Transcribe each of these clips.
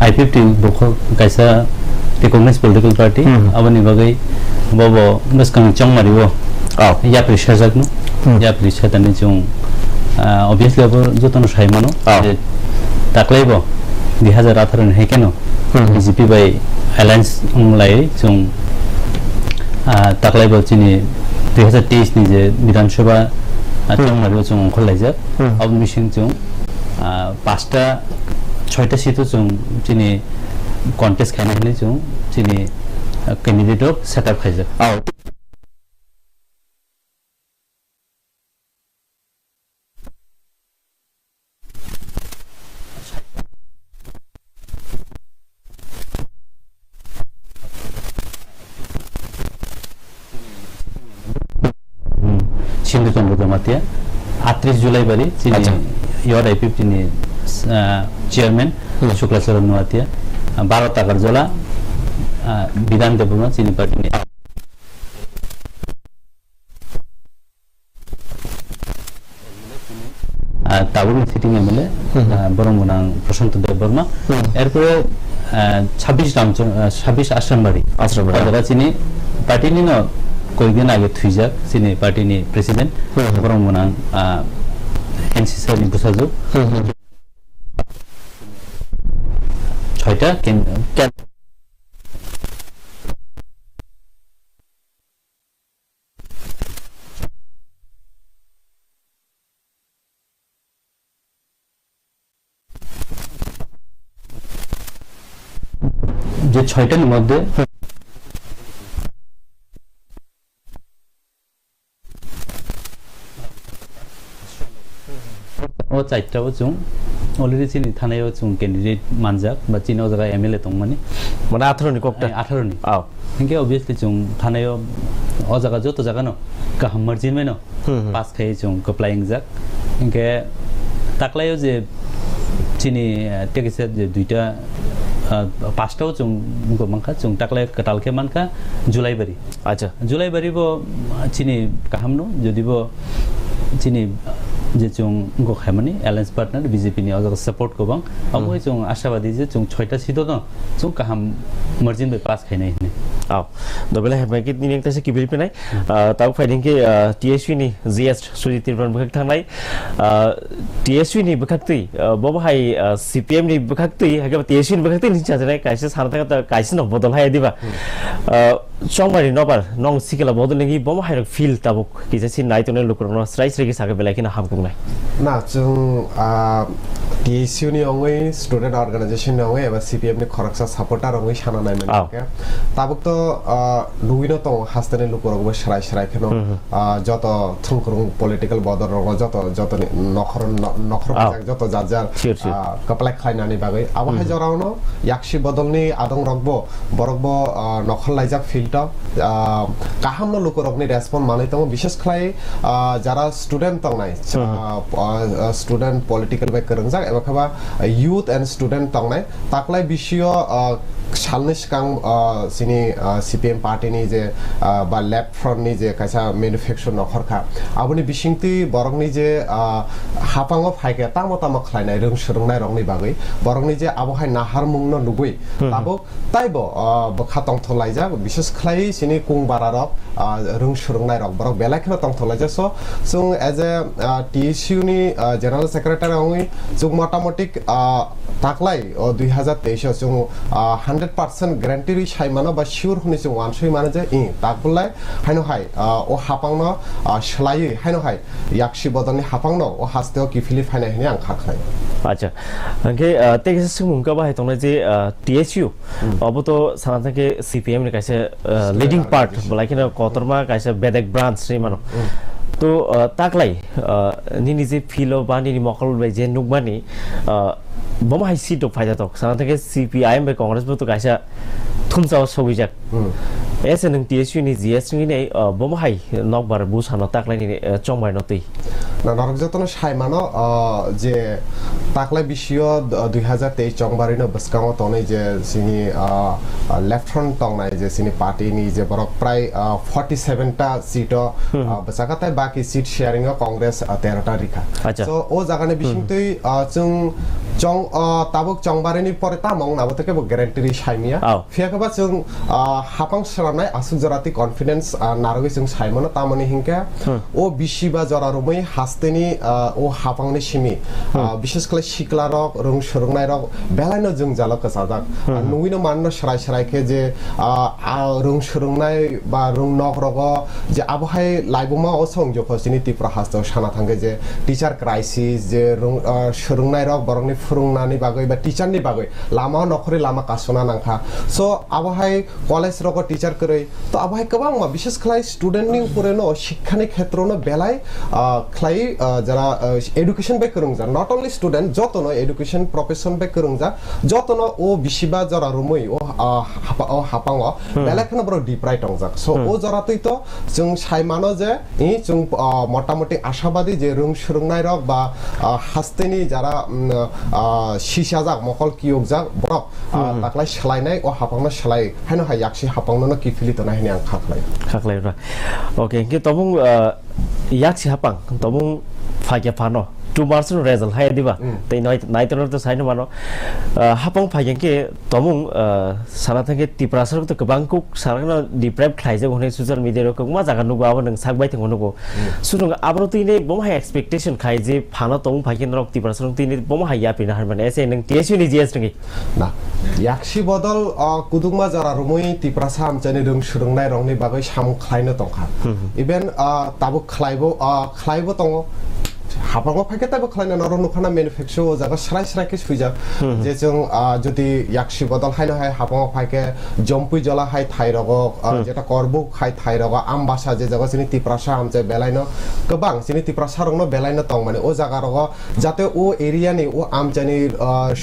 I-50 bukho kaisa Congress political party abani bagai bobo naskang chong maribo ya pressure jakno ya pressure tani chung obviously abo jotono saimano taklaibo 2018 ni hekeno BJP bai alliance umlai chung taklaibo chini 2023 ni je Vidhan Sabha chong maribo chung kholaijak ab mission chung pasta 6টা সিটও চিনি contest খাইনা হলে চিনি ক্যান্ডিডেটক setup খাইছে সিন্ধু চন্দ্র জমাতিয়া 38 জুলাই বারি চিনি year I-50 চিনি chairman Shuklacharan Noatia 12 টাকার জলা বিধান দেবনা চিনি পার্টি নিয়ে তাবুল সিটিং এমএলএ বরমুনাং প্রশান্ত দেববর্মা এরপরে 26 আশ্রমবাড়ি যারা চিনি পার্টি নিয়ে কয়েকদিন আগে থুইজাক চিনি পার্টি নিয়ে প্রেসিডেন্ট বরমুনাং এনসিসি নি বুসাজু 6টা যে 6টার মধ্যে ও 4টাও চুং অলরেডি চিনি থানায়ও চুং ক্যান্ডিডেট মানজাক বা চিনাও জায়গা এমএলএ তং মানে 18 নি কপটা 18 নি হিংকে অবভিয়াসলি চুং থানায়ও ও জায়গা যত জায়গা ন কাহাম মার্জি মেন পাস খাই চুং কপ্লাইং জাক হিংকে তাকলায়ও যে চিনি টেকেছে যে দুইটা 5টাও চুং মুকো মানখা চুং তাকলাই কাটালকে মানখা জুলাইবাড়ি আচ্ছা জুলাইবাড়ি ব চিনি কাহাম ন যদি ব চিনি যে চুং গো খাইমানি অ্যালায়েন্স পার্টনার বিজেপি নি অজগ সাপোর্ট কোবাং আমই চুং আশাবাদী যে চুং 6টা সিটো ন চুং কাহাম মার্জিন বাই পাস খাইনাই নে দবেলা হেমাইকে নিনে তাসে কিবিল পেনাই তাও ফাইডিং के টিএসইউ নি জিএস সুজিতির বন বখাক থানাই টিএসইউ নি বখাকতই ববহাই সিপিএম নি বখাকতই হাগে টিএসইউ নি বখাকতই নিচা জানাই কাইসে সারতা কাইসে ন বদল হাই দিবা চংমারি নবার নং সিকেলা বদল নেগি বমহাই ফিল তাবুক কিজাসি নাইতনে লুকরন স্ট্রাইস রেগি সাগে বেলাকিনা হামকুংনাই না চুং TSU ni ongoi student organization ni ongoi eba CPM ni khoroksa supporter ongoi sana nai men tabuk to lugino to hastane lukorog bo shrai shrai kheno joto thungkrung political bodor rogo joto nokhor joto jar kaplak khaina ni bagai abahai jorauno yakshi bodolni adong rogbo borogbo nokhol laijak filta kahamno lukorog ni respond manai to bishesh khlai jara student tong nai student political back kerungjak eba khaba youth and student tong nai taklai bisio সালনি সিকাং সিনি CPM party নি যে বা left front নি যে কাইসা manufacture নখরখা আবনি বিসিংতি বরংনি যে হাপাঙ্গ ফাইকে তামতাম খলাইনাই রং সরংনাই রংনি বাগৈ বরংনি যে আবহাই নাহার মুংন নুগুই তাবো তাইবো বখাতং থলাইজা বিশেষ খলাই সিনি কুং বারারক রং সরংনাই রক বরক বেলাইখা তং থলাইজা সো সুং এজ এ টিএসইউ নি জেনারেল সেক্রেটারি অংই জুগ মোটামুটি তাকলাই 2023 जों 100% গ্যারান্টি সাইমানো বা শিওর হনি जों ওয়ানসই মানে যে তাকবলাই হাইনো হাই ও হাপাংনো স্লাयै হাইনো হাই ইয়াকসি বদলनि हापांनो ओ हास्तेও किफिलि फायनाय हनि आं खाख्लाय আচ্ছা আঙ্কে তেগেছে সুমুংকা বাহাই তংনা যে টিএসইউ অবতো সানাথাকে সিপিএম नि কাইছে লিডিং পার্ট বলাইকিনা কতরমা কাইছে বেদেক ব্রাঞ্চ নি মানো তো তাকলাই নিনি যে ফিলো বা নিনি মকল বাই যে নুকমানি বমাহাই সিট ফায়দা তক সানাথাকে সিপিআইএম বাই কংগ্রেস বতো কাইছে থুমসাও সগিজাক এসে নং টিএসইউ नि জিএস नि नै বমাহাই নকবার বুসানো তাকলাই नि চংবাই নতै না নরক যতন সাইমানো যে তাকলাই বিশিয় 2023 চংবারিনো বসকাও তনে যে সিনি লেফট ফ্রন্ট তংনাই যে সিনি পার্টি নি যে বরক প্রায় 47 টা সিট বসাকাতে বাকি সিট শেয়ারিং কংগ্রেস 13 টা রিখা সো ও জাগানে বিশিংতই जों চং তাবক চংবারিনি পরে তামং নাবো থেকে গ্যারান্টি সাইমিয়া ফিয়াকবা जों হাপাং সারানাই আসুক জরাতি কনফিডেন্স নারগै जों সাইমানো তামনি হিংকা ও বিশিবা জরারুमै হাস্তেনি ও হাপাংনি সিমি বিশেষ করে শিকলা রক রং সরংনাই রক বেলাইনো जों জালক সাজাক নুইনো মাননো সরাই সরাইকে যে রং সরংনাই বা রং নক রগ যে আবহাই লাইবমা ও সংযোগ হসিনি ত্রিপুরা হাস্তেও সানা থাঙ্গে যে টিচার ক্রাইসিস যে রং সরংনাই রক বরংনি ফুরংনানি বাগৈ বা টিচারনি বাগৈ লাमा নখরে লাमा কাসনা নাংখা সো আবহাই কলেজ রক টিচার করে তো আবহাই গোबां मा বিশেষ করে স্টুডেন্টনি উপরেনো শিক্ষানি ক্ষেত্রনো বেলাই ख्लाय যারা এডুকেশন বে করুংজা নট অনলি স্টুডেন্ট যতনো এডুকেশন প্রফেশন বে করুংজা যতনো ও বিশিবা জরা রুমই ও হাপাং বেলাখনো বড় ডিপ্রাই টংজা সো ও জরাতই তো जों সাইমানো যে जों মোটামুটি আশাবাদী যে রুং সুরংনাই রক বা হাস্তেনি যারা শিশাজাক মকল কিয়কজাক বরক তাকলাই সালাইনাই ও হাপাংনো সালাই হাইনো হাই ইয়াকসি হাপাংনো কিফিলি তো নাহিনি आं খাখলাই রা ওকে কে তবুং ইয়াকসি হাপাং তবুং ফাইকে ফানো 2 মার্চ রেজাল্ট হাই দিবা তাই নাইতর তো সাইনো মানো হাপাং ফাইকে কে তবুং সারা থেকে টিপ্রাসর তো গোबां কুक সারাनो ডিপ্রাইভ খাইजे হনে সোশ্যাল মিডিয়া রক मा জায়গা নুগো আবো নং সাকবাই থং নুগো সুরং আবरो তিনে বমহাই এক্সপেক্টেশন খাইजे ফানো তবুং ফাইকে রক টিপ্রাসর তিনে বমহাই ইয়াপিনা হার মানে এসে নং টিএসইউ नि জিএস নগি না याक्सि बदल कुदुंमा जरा रुमै तिप्रासा आमचानि रों सुरुंनाय रंनि बागै साम खलायनो दंखा इभेन ताबो खलायबो दङ हापांगो फाइके ताबो खलायनो नरो नुखाना मैन्युफैक्चार जागा सराय सरायके सुइजा जे जों जदि याक्सि बदल हायनो हाय हापांगो फाइके जम्पुइ जला हाय थाइरग जेटा करबु हाय थाइरग आमबासा जे जागा सिनि तिप्रासा आमचे बेलायनो गोबां सिनि तिप्रासा रंनो बेलायनो दं माने ओ जागा रग जाते ओ एरियानि ओ आमचानि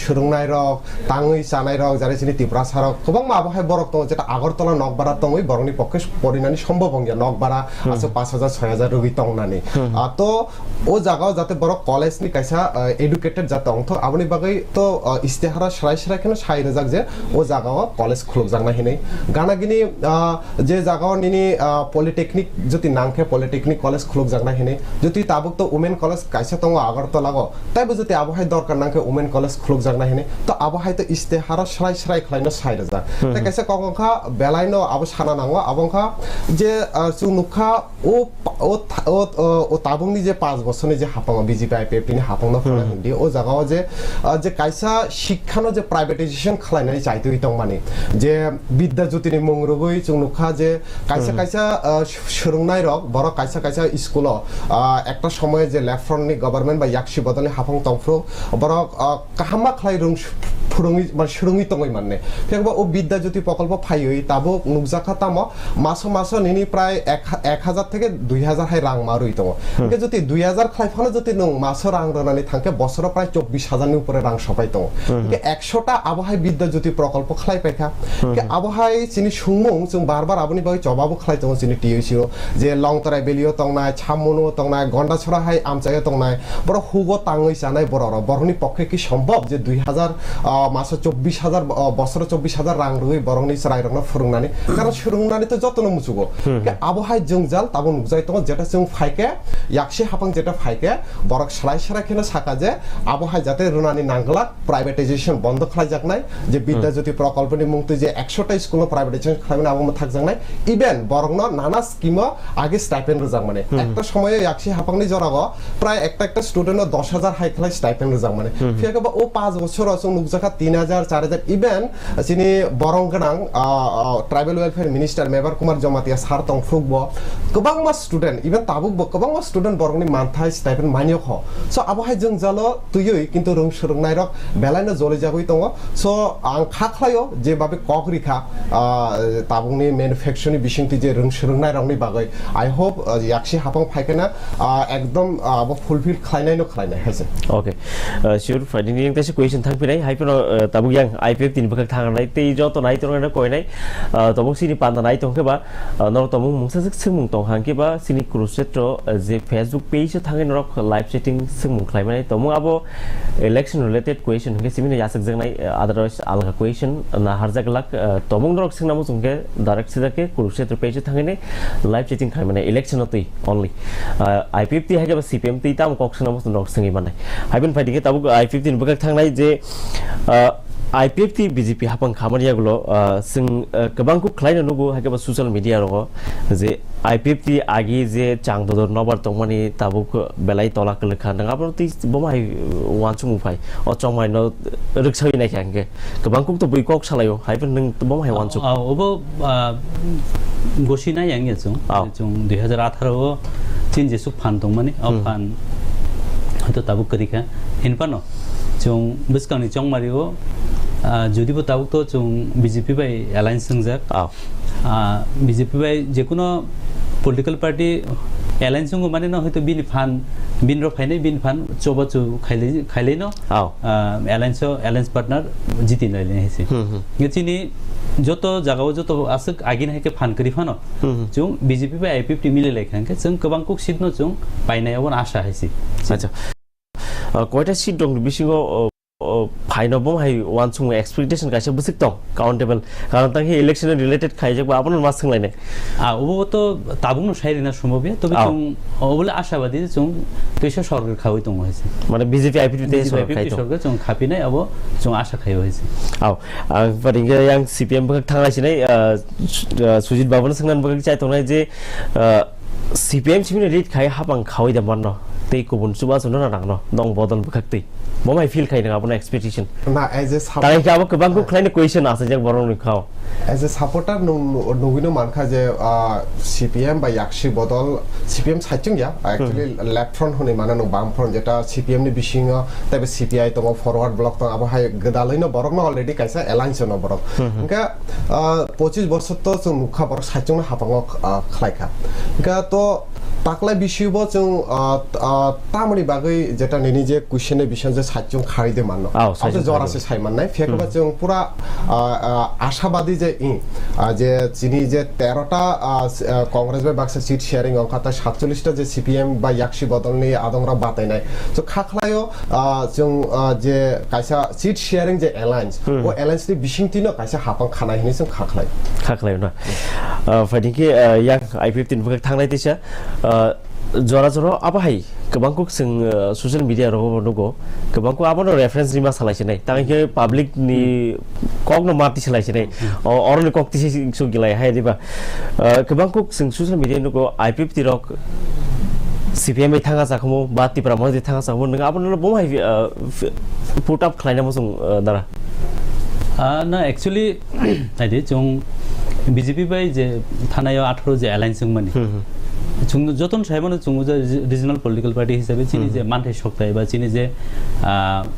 सुरुंनाय रग ताङै जानाय रग जारे सिनि तिप्रासा रग गोबां माबा हाय बरक दं जेटा आगरतला नगबारा दङै बरंनि पक्के परिनानि सम्भव हंगिया नगबारा आसे 5000 6000 रुगि दंनानि तो ओ जागा जाते बरो कॉलेज नि कैसा एडुकेटेड जाता हूं तो आबनि बागै तो इस्तेहारा सराय सराय केनो साइ रजाक जे ओ जागाव कॉलेज खुलुक जागना हिनै गानागिनि जे जागाव निनि पॉलिटेक्निक जति नांखे पॉलिटेक्निक कॉलेज खुलुक जागना हिनै जति ताबुक तो वुमेन कॉलेज कैसा तंग आगरतला लागो ताइबो जति आबहाय दरकार नांखे वुमेन कॉलेज खुलुक जागना हिनै तो आबहाय तो इस्तेहारा सराय सराय खलायनो साइ रजाक ता कैसा कखा बेलायनो आबो साना नांगो आबंखा जे सुनुखा ओ ताबुंनि जे 5 बছरनि जे हापांग बीजेपी आईपीएफ नि हापांग फरा हिंदी ओ जागाव जे कायसा शिक्षानो जे प्राइवेटाइजेशन खलायनानै चाइतो इतंग माने जे विद्या ज्योतिनि मंगरुगै जों नुखा जे कायसा सुरुंनाय रक बर कायसा स्कुल একটা সময় যে লেফট ফ্রন্টनि गवर्नमेंट बा याक्सि बदलनि हापांग तंफ्रो बर काहामा खलाय रों फुरुंगि মানে सुरुंगि तंगै माने फेकबा ओ विद्या ज्योति प्रकल्प फायै ताबो नुकजाखा ताम मासो निनि प्राय 1000 থেকে 2000 हाय रां मारुइ दङ के जति 2000 खलायफानो जति नों मासो रां रनानै थांके बছर प्राय 24000 नि उपरे रां सपाय दङ के 100 टा आबहाय विद्या ज्योति प्रकल्प खलाय पायखा के आबहाय सिनि सुंमुं जों बार-बार आबनि बागै जवाबो खलाय दङ सिनि टिएसइउ जे लंतराय बेलियो तंनाय छाममनो तंनाय गन्डाछरा हाय आमचाय तंनाय बर हुगो ताङै जानाय बर बरनि पक्षे कि सम्भव जे 2000 মাসে 24,000 বছরে 24,000 রাং রুই বরংনি সারাই রং ফুরুंगनानै কারণ সুরুंगनानै তো যতनो মুচুগो আবহাওয়া জংজাল তাবो नुजाय तो যেটা जों फायके याक्षि हापां যেটা फायके বরক সারাই খেনে সাকা যে আবহাওয়া যাতে রুনানি নাंगला प्राइवेटाइजेशन বন্ধ খাই জাকনাই যে বিদ্যাজ্যোতি প্রকল্পনি মুক্তি যে 100টা স্কুল প্রাইভেটাইজেশন খাইনা আবো থাক জাকনাই ইভেন বরংন নানা স্কিম আগে স্টাইপেন্ড রজাক মানে একটা সময়ে याक्षि हापांनि जरागो प्राय একটা স্টুডেন্ট 10,000 হাই ক্লাস স্টাইপেন্ড রজাক মানে ফিয়াকে ও 5 বছর जों नुजाखा 3,000 4,000 इवेन जिनि बरं गोनां tribal welfare minister member Kumar Jamatia सार तं फ्रुगबो गोबां मा स्टुडेन्ट इवेन ताबुकबो गोबां मा स्टुडेन्ट बरंनि मानथाय स्टाइपेन्ड मानियो ख सो आबहाय जों जालो तुयै किन्तु रों सोलोंनाय रक बेलायनो जले जागै दङ सो आं खाख्लायो जे बाबे कगरिखा ताबुंनि मैन्युफैक्चरिंग बिसिंति जे रों सोलोंनाय रंनि बागै आई होप याक्षि हापां फायकेना एकदम अब फुलफिल खालायनायनो खालायनाय हायसे ओके श्योर फाइडिंग तेसे question थांफिनाय हाइफोर ताबु yang IPF tin bakak thanganai tei jo to nai tong na koinai tomong sini panda nai tong ke ba nor tomong mungsa sik singmung tong hang ke ba sini crusetro je Facebook page thangai norok live chatting singmung khlaimanai tomong abo election related question ke simina yasak jangnai otherwise alga question na harjak lak tomong norok singnamu sungke direct sidake crusetro page thangai ne live chatting khlaimanai election otoi only IPF ti hage ba CPM ti tam kok singnamu norok singi manai haibin fighting ke tabu IPF tin bakak thangnai je IPF ti BJP hapang khamania gulo sing kabang ku khlaina nugo hake ba social media ro je IPF ti agi je changdodor nobar tongmani tabuk belai tola kle khan ngapro ti bomai wanchung phai o chongmai no riksai nai khangke kabang ku to bui kok salayo haibin nung bomai wanchung obo gosina yang chung 2018 chin je suk phan tongmani o phan hato tabuk karika hinpano chung biskani chongmario যদিও তাবুক তো जों BJP বাই alliance সংজাক BJP বাই যে কোনো political party alliance সঙ্গ মানে না হয়তো বিন ফান বিন রফাইনে বিন ফান চবাচু খাইলে ন অ্যালায়েন্স পার্টনার জিতি নাইলে হেসে চিনি যত জায়গাও যত আছে আগিন হাইকে ফান করি ফানো जों বিজেপি বাই আইপিএফ টি মিলে লেখানকে जों गोबां कुक सिट न जों पाइनायाव आशा हाइसि আচ্ছা কয়টা সিট দং বিसिङाव फाइनबम हाय वान सुंग एक्सपेक्टेशन कासे बुसिक दं काउंटेबल कारण तांहि इलेक्शन रिलेटेड खाइजक आपन मा सोंलायने ओबो तो ताबुंनो साइरिना सम्भव तबे जों ओबले आशाबादी जों देशा सरकार खावै दं हायसे माने बीजेपी आईपीटी ते सरकार जों खापिनाय अब जों आशा खायो हायसे आं फरिंगे yang CPM बक थांगासिनाय सुजित बाबुनो सोंनान बक चाइ तंनाय जे CPM सिमिने रिट खाय हाबां खावै दा मन tei kubun suba suno na nang no dong bodol bukakti momai feel khai na apna expectation na as a tai ka abo kabang ko khlaine question ase jak borong ni khao as a supporter nugino mankha je CPM ba yakshi bodol CPM saichung ya actually left front hone mana no bam front jeta CPM ni bisinga tabe CPI to forward block to abo hai gadalai no borok no already kaisa alliance no borok inka 25 বছর তো जों नुखा borok saichung na hapango khlaika inka to takla bishiybo जों तामनि बागै जेटा नेनि जे question बिषय जे साइचुं खारिदे माननो आबो जरासे साइमाननाय फेकबा जों पुरा आशाबादी जे जे जिनि जे 13टा कांग्रेस बे बाक्सा सीट शेयरिंग अंखाता 47टा जे CPM बा याक्षि बदलनि आदंरा बातायनाय सो खाखलायो जों जे कायसा सीट शेयरिंग जे एलायन्स ओ एलायन्स नि बिसिंतिनो कायसा हापां खानाय हिनि जों खाखलायो ना फाइदिंके याक IPF tin बक थांनाय दिसा जरा जरा आबाहाय गोबांखौ जों ससियेल मिडिया रो नगो गोबांखौ आबानो रेफरेंस रिमा सालायसिनाय तांके पाब्लिक नि कगनो मार्टी सालायसिनाय अरनि कक्ति सु गिलाय हाय दिबा गोबांखौ जों ससियेल मिडिया नगो IPF ति रक CPM ए थांगा जाखमो बा तिप्रा मदि थांगा जाखमो नों आबानो बहाय पुट अप खालायना मो जों दारा ना एक्चुअली आइदि जों बीजेपी बाय जे थानायाव 18 जे अलायन्स माने जों जतन साइबानो जों रिजनल पलिटिकल पार्टी हिसाबै चिनि जे मानथाय सक्ताय बा चिनि जे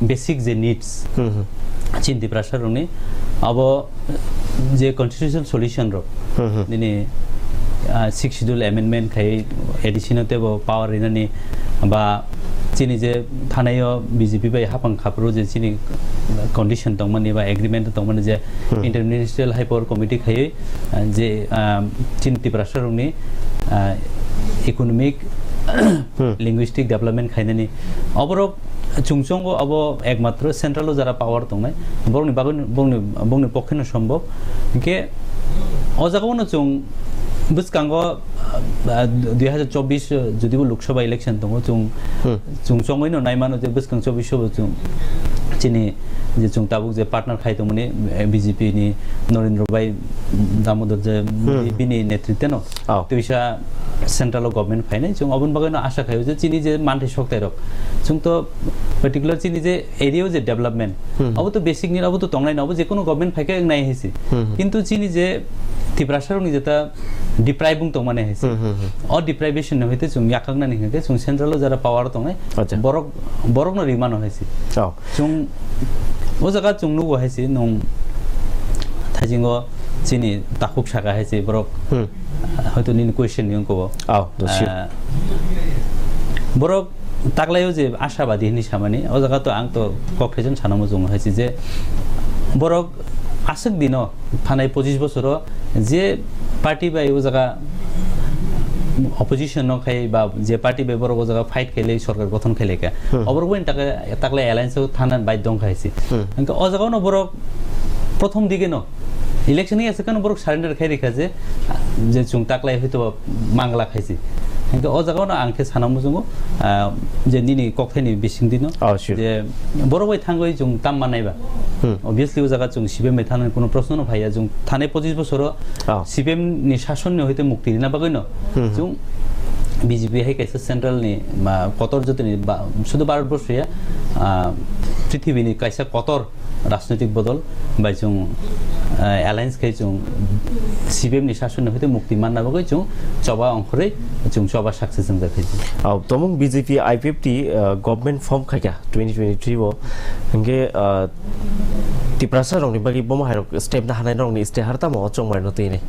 बेसिक जे नीड्स चिन्ति प्रासारनि अब जे कन्स्टिट्यूशनल सल्युशन रो दिनै 6 शेड्यूल अमेंडमेंट खाय एडिशन तेबो पावर इनानि बा चिनि जे थानायाव बीजेपी बाय हापां खाप्रो जे चिनि कंडीशन दंमोन बा एग्रीमेंट दंमोन जे इंटरमिनिस्ट्रियल हाई पावर कमिटी खाय जे चिन्ति प्रासारनि इकोनॉमिक लिंग्विस्टिक डेवलपमेंट खायनानि अबरो চুংচঙ্গো আবো একমাত্র সেন্ট্রালও যারা পাওয়ার দংনাই বরংনি বংনি পক্ষেনো সম্ভব কে ও জায়গানো চুং বুসকাঙ্গ 2024 যদিও লোকসভা ইলেকশন দङ চুংচঙ্গইনো নাইমানো যে বুসকাং 24 চুং চিনি যে চুং তাবুক যে পার্টনার খাইতমনি বিজেপি নি নরেন্দ্র ভাই দামোদর যে বিনি নেতৃত্বে ন তেবিসা সেন্ট্রাল গভর্নমেন্ট ফাইনে চুং অবন বাগানো আশা খাইও যে চিনি যে মানতে শক্তাই রক চুং তো পার্টিকুলার চিনি যে এরিয়াও যে ডেভেলপমেন্ট অব তো বেসিক নির অব তো তংনাই নব যে কোনো গভর্নমেন্ট ফাইকে নাই হইছে কিন্তু চিনি যে তিপ্রাসারনি যেটা ডিপ্রাইভিং তো মানে হইছে অ ডিপ্রাইভেশন ন হইতে চুং ইয়াকাংনা নিকে চুং সেন্ট্রাল যারা পাওয়ার তংনাই বরক ন রিমানো হইছে চুং ও জায়গা চুং নুগো হইছে নং থাইজিঙ্গো চিনি তাকুক শাখা হইছে বরক হয়তো নিন কোয়েশ্চেন নিয়ম কব বরক তাকলাইও যে আশাবাদী হিনি সামানি ও জায়গা তো আং তো কক্রেজন সানামো জং হইছে যে বরক আসক দিন থানায় 25 বছর যে পার্টি বাই ও জায়গা অপোজিশন খাই বা যে পার্টি বাই বড় ও জায়গা ফাইট খেলে সরকার গঠন খেলে কে অবরবইন তাকলে অ্যালায়েন্স থানার বাইর দং খাইছে কিন্তু ও জায়গা বড় প্রথম দিকে ন ইলেকশনে আছে কেন বড় সারেন্ডার খাই রেখা যে চুং তাকলাই হয়তো মাংলা খাইছে কিন্তু ও জায়গা না আংকে সানামো জङ যে নিনি কক্তাইনি বিসিং দিন যে বড় বই থাঙ্গই জং তাম মানাইবা অবভিয়াসলি ও জায়গা জং সিপিএম এ থানার কোনো প্রশ্ন ন ভাইয়া জং থানায় 25 বছর সিপিএম নি শাসন নি হইতে মুক্তি না বাগৈ ন জং বিজেপি হাই কাইছে সেন্ট্রাল নি বা কতর যতনি শুধু ভারতবর্ষিয়া পৃথিবী নি কাইসা কতর রাজনৈতিক বদল বাই জং অ্যালায়েন্স খাই জং সিপিএম নি শাসন হইতে মুক্তি মাননা বাগৈ জং চবা অংখরে জং চবা সাকসেস জং খাইছে তমং বিজেপি আইপিএফটি গভর্নমেন্ট ফর্ম খাইকা 2023 ও হংগে তিপ্রাসা রংনি বাকি বম হাইরক স্টেপ না হানাই রংনি স্টে হারতাম অচং মাইনো তেনে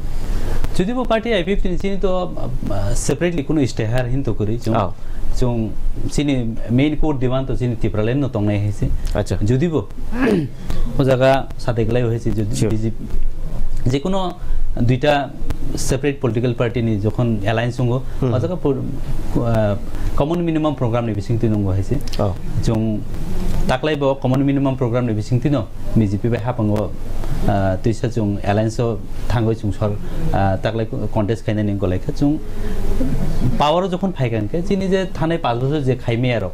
যদি পার্টি আইপিএফটি চিনি তো সেপারেটলি কোনো ইস্তেহার হিন তো করি চুং চিনি মেইন কোর ডিমান্ড তো চিনি তিপ্রালেন ন তংনাই হইছে আচ্ছা যদিও ও জায়গা সাথে গলাই হয়েছে যদি বিজেপি যে কোনো দুইটা সেপারেট পলিটিক্যাল পার্টি নি যখন অ্যালায়েন্স হঙ্গ ও জায়গা কমন মিনিমাম প্রোগ্রাম নি বিসিং তিনঙ্গ হয়েছে জং তাকলাইব কমন মিনিমাম প্রোগ্রাম নি বিসিং তিন বিজেপি বাই হাপাঙ্গ তুইসা জং অ্যালায়েন্স থাঙ্গই চুং সর তাকলাই কন্টেস্ট খাইনা নি গলাইখা চুং পাওয়ারও যখন ফাইকানকে চিনি যে থানায় 5 বছর যে খাইমে আর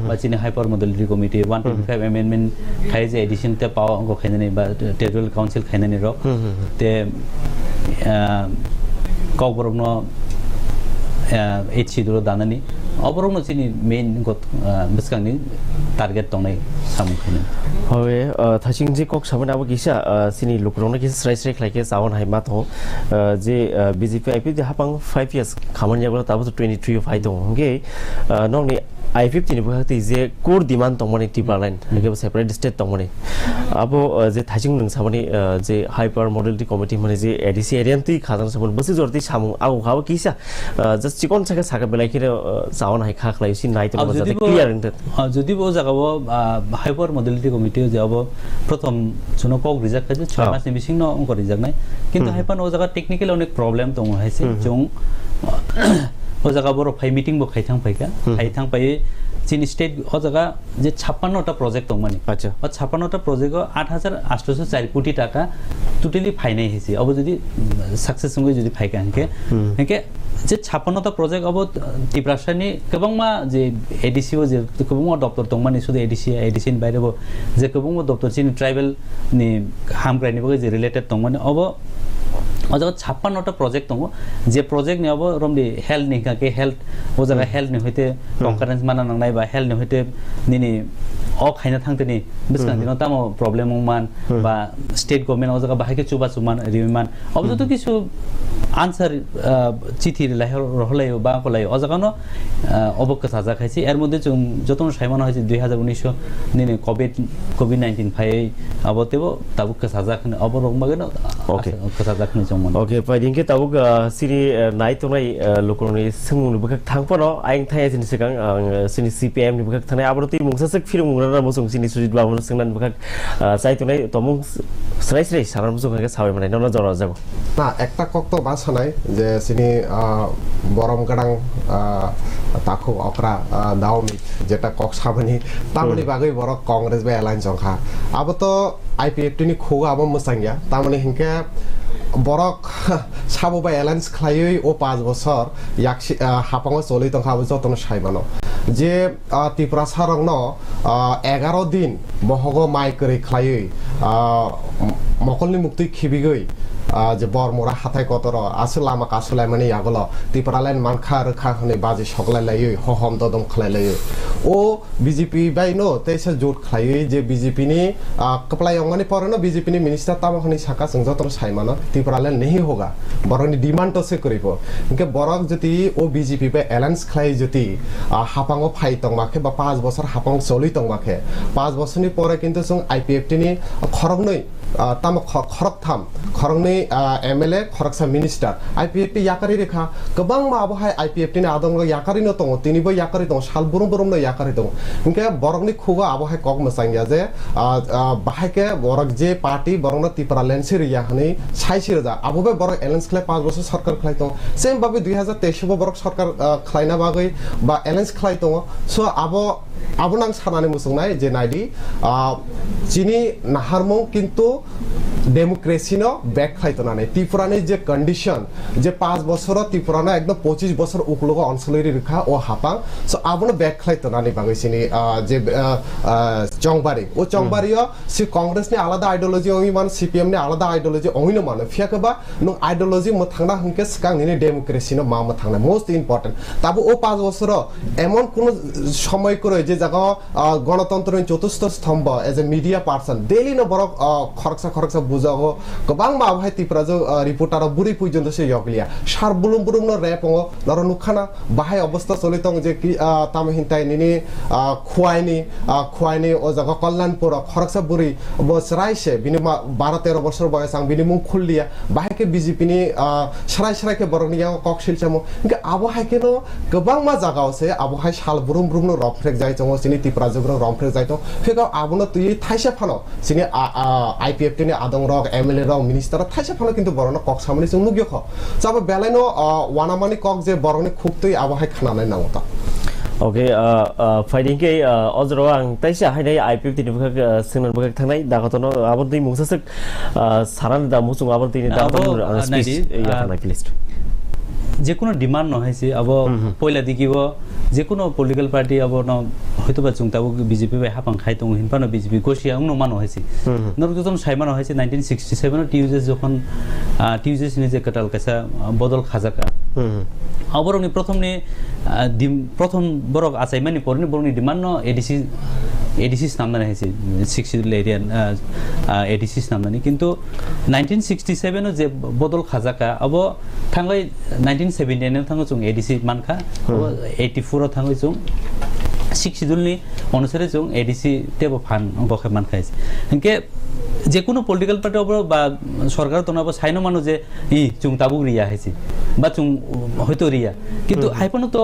বা চিনি হাইপার মডেলিটি কমিটি 125 অ্যামেন্ডমেন্ট খাই যে এডিশন তে পাওয়া অঙ্গ খাইনা নি বা টেরিটোরিয়াল কাউন্সিল খাইনা নি র তে কবরগ্ন এইচসি দুরো দানানি অবরগ্ন চিনি মেইন গত বিসকাংনি টার্গেট দंनाय সামখানি হবে থাচিং যে কক সামনে আবো কিসা চিনি লুকরংনা কিসা স্রাই স্রাই খাইকে চাওন হাইমা তো যে বিজেপি আইপি যে হাপাং 5 ইয়ার্স খামানি যাবো তাবো 23 ফাই দं হংগে নংনি আইপিএফটি नि बहाते जे कोर डिमांड तंगमनि टिपालाइन नगे सेपारेट स्टेट तंगमनि आबो जे थाजिं नों सामनि जे हाइपार मॉडलिटी कमिटी माने जे एडीसी एरियानति खाजां सामन बसि जरति सामु आउ हाव किसा जस्ट चिकन साके साके बेलाइखिरे सावन हाइ खाखलाय सि नाइते मजाते क्लियर इनते যদি বো জাগাবো হাইপার মডেলিটি কমিটি যাবো প্রথম জুনো কক রিজাক কাজে 6 মাস নিবিসিং ন অঙ্ক রিজাক নাই কিন্তু হাইপার ও জায়গা টেকনিক্যাল অনেক প্রবলেম দङ হাইছে জং ও জায়গা বড় ফাই মিটিং বো খাইথাং ফাইকা খাইথাং পাই চিনি স্টেট ও জায়গা যে 56টা প্রজেক্ট দং মানে আচ্ছা ও 56টা প্রজেক্ট 8804 কোটি টাকা টোটালি ফাইনাই হইছে अब যদি সাকসেস সঙ্গে যদি ফাইকা হকে যে 56টা প্রজেক্ট अब তিপ্রাসানি কবংমা যে এডিসিও যে কবংমা দপ্তর দং মানে শুধু এডিসিন বাইরেবো যে কবংমা দপ্তর চিনি ট্রাইবাল নি হামগ্রাইনি বগে যে রিলেটেড দং মানে अब অজা 56টা প্রজেক্ট দङ যে প্রজেক্ট নি अब রমদি হেলথ নি কাকে হেলথ ও জায়গা হেলথ নি হইতে কনকারেন্স মানা নাংনাই বা হেলথ নি হইতে নিনি অ খাইনা থাংতেনি বিসকাং দিন তামো প্রবলেম মান বা স্টেট গভর্নমেন্ট ও জায়গা বাহাকে চুবা চুমান রিমান অবযত কিছু আনসার চিঠি রহলাই বা কলাই ও জায়গা ন অবক্কা সাজা খাইছি এর মধ্যে যতন সাইমান হইছে 2019 নিনি কোভিড 19 ফাই আবতেবো তাবুক্কা সাজা খানে অবরং বাগে ন ওকে সাজা খানে জম tongmon okay paiding ke tabuk sini nai tonai lokorni sungmung bukak thangpono aing thaya sini sekang sini CPM ni bukak thanai abroti mungsa sek film mungra musung sini sujit babon sengnan bukak sai tonai tomung srai srai saran musung ke sawe manai nona jora jago না একটা cock তো বাসা নাই যে সিনি বরম গাড়াং তাকু অকরা দাওমি যেটা cock সাবনি তামনি বাগৈ বড় কংগ্রেস বা এলাইন জংখা আবো তো আইপিএফটি নি খোগ আবো মোসাঙ্গিয়া তামনি হিংকে বরক সাবো বা এলায়েন্স খাইयै ও 5 বছর ইয়াকসি হাপাঙ্গ চলি তংখা যতন সাইবানো যে ত্রিপুরা সারং 11 দিন বহগ মাই করে খাইयै মকলনি মুক্তি খিবিগৈ যে বরমরা হাতায় কতর আসল আমাক আসলে মানে ইয়াগল ত্রিপুরালেন মানখা রখা হনে বাজে সকলাই লাইयै হহম দদম খলাই লাইयै ও বিজেপি বাইনো তেসে জোট খলাই যে বিজেপি নি কপলাই অংমানি পরনো বিজেপি নি মিনিস্টার তামখনি সাকা সং যতন সাইমানো ত্রিপুরালেন নেহি হোগা বরনি ডিমান্ড তো সে করিব ইনকে বরক যদি ও বিজেপি বে এলায়েন্স খলাই যদি হাপাঙ্গ ফাই তংমাখে বা 5 বছর হাপাং চলি তংমাখে 5 বছরনি পরে কিন্তু সং আইপিএফটি নি খরগনই তাম খরক থাম খরগনি एमएलए खरकसा मिनिस्टार आईपीएफटी याकारी रेखा गोबां मा आबहाय आईपीएफटी नि आदंग याकारी न दङ तिनिबो याकारी दङ साल बुरुम बुरुम न याकारी दङ इनके बरकनि खुगा आबहाय कक मसांगिया जे बाहायके बरक जे पार्टी बरकनो त्रिपुरालेन सिरिया हनै साइसिरजा आबोबे बरक एलायन्स खलाय 5 बছর सरकार खलाय दङ सेम बाबे 2023 बो बरक सरकार खलायना बागै बा एलायन्स खलाय दङ सो आबो नां सानानै मुसुंनाय जे नायदि जिनि नाहारमं किन्तु डेमोक्रेसी नो बैक खाइतनानै ত্রিপুরানি যে কন্ডিশন যে 5 বছর ত্রিপুরানো একদম 25 বছর উকলগ অঞ্চলের রেখা ও হাপাং সো আবনো ব্যাক খাইতনানি বাগৈছিনি যে চংবারি ও চংবারিও সি কংগ্রেস নি আলাদা আইডিयोलॉजी ওই মান সিপিএম নি আলাদা আইডিयोलॉजी ওইনো মান ফিয়াকবা নো আইডিयोलॉजी মথাংনা হংকে সকাং নি ডেমোক্রেসি নো মা মথাংনা মোস্ট ইম্পর্টেন্ট তাবো ও 5 বছর এমন কোন সময় করে যে জায়গা গণতন্ত্রের চতুর্থ স্তম্ভ as a media person daily নো বড় খরকসা বুঝাও गोबां माबाहाय ত্রিপুরাজो रिपोर्टार बुरि पयजन्त से यगलिया सार बुलुम बुलुम न रेपङ नर नुखाना बाहाय अवस्था चलितङ जे ताम हिंताय निनि खुवाइनि ओ जगा कल्याणपुर खरकसा बुरि बसराइसे बिनि 12 13 বছর বয়স आं बिनि मुं खुलिया बाहायके बीजेपी नि सराय बरनिया ककसिलचमो इनके आबहायके न गोबां मा जागावसे आबहाय साल बुरुम बुरुम न रफ्रेक जाय जङ सिनि त्रिपुराजो रफ्रेक जायतो फेगा आबनो तुइ थाइसे फानो सिनि आईपीएफटी नि आदं रक एमएलए रक मिनिस्टार थाइसे फानो किन्तु बरनो कक सामनि जों नुगियो ख जाबो बेलायनो वानामानि कक जे बरनि खुबतै आबहाय खानानै नांगौता ओके फाइटिंग के अजरो आं ताइसा हाइनाय आईपीएफ तिनि बखक सिंगन बखक थांनाय दागतनो आबोदै मुंसासक सारान दा मुसुं आबोदै दागतनो स्पीच या थांनाय प्लीज যে কোনো ডিমান্ড নহয়ছে अब पहिला देखिब जे कोनो पलिटिकल पार्टी अब न হয়তোবা চুংতাবো বিজেপি বাই হাপাং খাই দङ हिनपानो বিজেপি গसिया उन मान হয়ছে নরজতন সাইমান হয়ছে 1967 টিউজেস যখন টিউজেস नि যে কটাল কাসা বদল খাজাকা অবরনি প্রথম বরক আসাইমানি পরনি বরনি ডিমান্ড ন एडीसी नामनानै হয়েছে 60 एरिया एडीसी नामनानै किन्तु 1967 जे बदल खाजाका अब थांगाय 1979 थांगो जों एडीसी मानखा 84 थांगो जों 60 नि अनुसारे जों एडीसी टेबो फान गखे मानखायसे इनके যে কোনো পলিটিক্যাল পার্টি ওপর বা সরকার তনাবো সাইনো মানু যে ই চুং তাবুক রিয়া হয়েছে বা চুং হয়তো রিয়া কিন্তু হাইপনো তো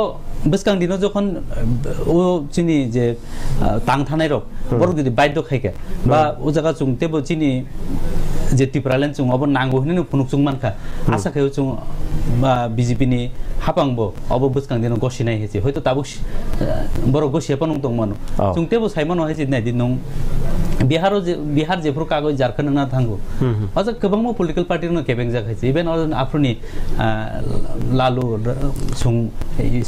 বেসকাং দিন যখন ও চিনি যে তাং থানাই রক বড় যদি বাধ্য খাইকে বা ও জায়গা চুং তেবো চিনি যে ত্রিপুরালেন চুং অব নাঙ্গো হইনি ফুনুক চুং মানখা আশা খাইও চুং বা বিজেপি नि हापांबो अब बेसकां दिन गसिनाय हेছে হয়তো তাবুক বড় গসিয়া পানুং দং মানো চুং তেবো সাইমানো हेছে নাই দিন नों बिहार जेफ्रो कागज झारखंड ना थांगो अझ गोबां पलिटिकल पार्टीनो केबें जाखायसे इभेन आफ्रोनि लालु सुं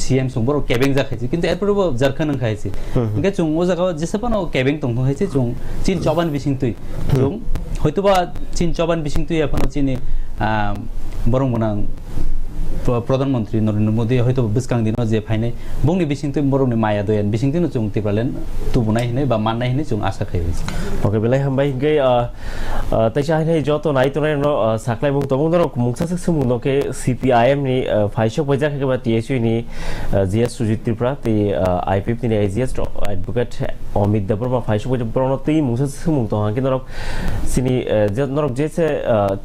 सीएम सुं बर केबें जाखायसे किन्तु एरपरबो झारखंड खायसे इनके जों ओ जागा जेसेबानो केबें दं हायसे जों चीन चबान बिसिंतुइ जों हयतोबा चीन चबान बिसिंतुइ एफानो चीनि बरं बनां প্রধানমন্ত্রী নরেন্দ্র মোদী হয়তো বিসকাং দিন যে ফাইনাই বংনি বিসিংতে বরংনি মায়া দয়ান বিসিংতে जों तिब्रालेन तुबुनाय हिने बा माननाय हिने जों आसा खायो ओके बेलाय हामबाय गे तैसा हिने जतो नाय तो नाय साखलाय मुं तमु नर मुंसासक समु नके सीपीआईएम नि फाइसो बजा खबा टीएसयू नि जीएस सुजित त्रिपुरा ति आईपीएफ नि एजीएस एडवोकेट अमित देबरमा फाइसो बजा प्रनति मुंसासक समु तो हां के नर सिनि नर जे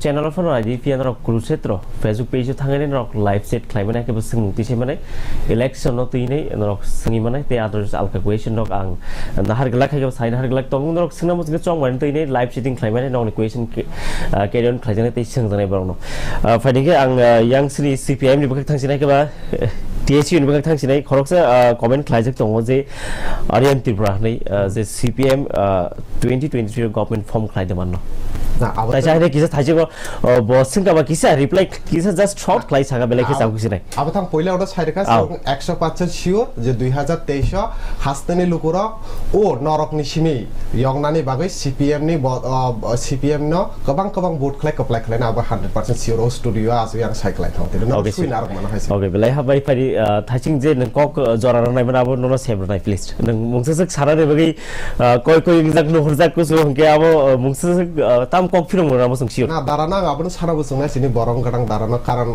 चैनल फन आदि पिया नर कुरुक्षेत्र फेसबुक पेज थांगने नर लाइव सेट क्लाइमना के बस मुक्ति से माने इलेक्शन न तइनै नर संगि माने ते आदर्स आलका क्वेश्चन नक आं नाहार गला खायगा साइन हार गला तमु नर सिना मसिन चंग माने तइनै लाइव सेटिंग क्लाइमना ननि क्वेश्चन कैरी अन क्लाइजने ते संजनाय बरनो फाइदिंगे आं यांगसिनि सीपीआईएम नि बखक थांसिनाय केबा टीएसयू नि बखक थांसिनाय खरकसा कमेन्ट क्लाइजक दङ जे आर्यन त्रिपुरा नै जे सीपीएम 2023 गभर्नमेन्ट फर्म क्लाइदमान न तैसा हिने किसा थाइजो बसिं का किसा रिप्लाई किसा जस्ट शॉर्ट क्लाइ सागा बेले के साउ किसिनाय अब थां पहिला ओडा साइडका 100% सियोर जे 2023 हास्तेनि लुकुरा ओ नरकनि सिमी यंगनानि बागै सीपीएम नि सीपीएम न गोबां भोट क्लाइ कप्लाइ खालायना अब 100% सियोर ओ स्टुडियो आजु यार साइक्लाइ थांते न सुइन आरक माना हाइसे ओके बेले हाबाय फारि थाइसिं जे नों कक जरा नाय बना अब ननो सेब्रनाय प्लीज नों मुंससक साराने बागै कोइ जाक न हरजाक कुसु हंके अब मुंससक ताम कॉन्फिडेंट मोना मसं सियोर ना दाराना आबनो सारा बसंना सिनि बरं गडां दाराना कारण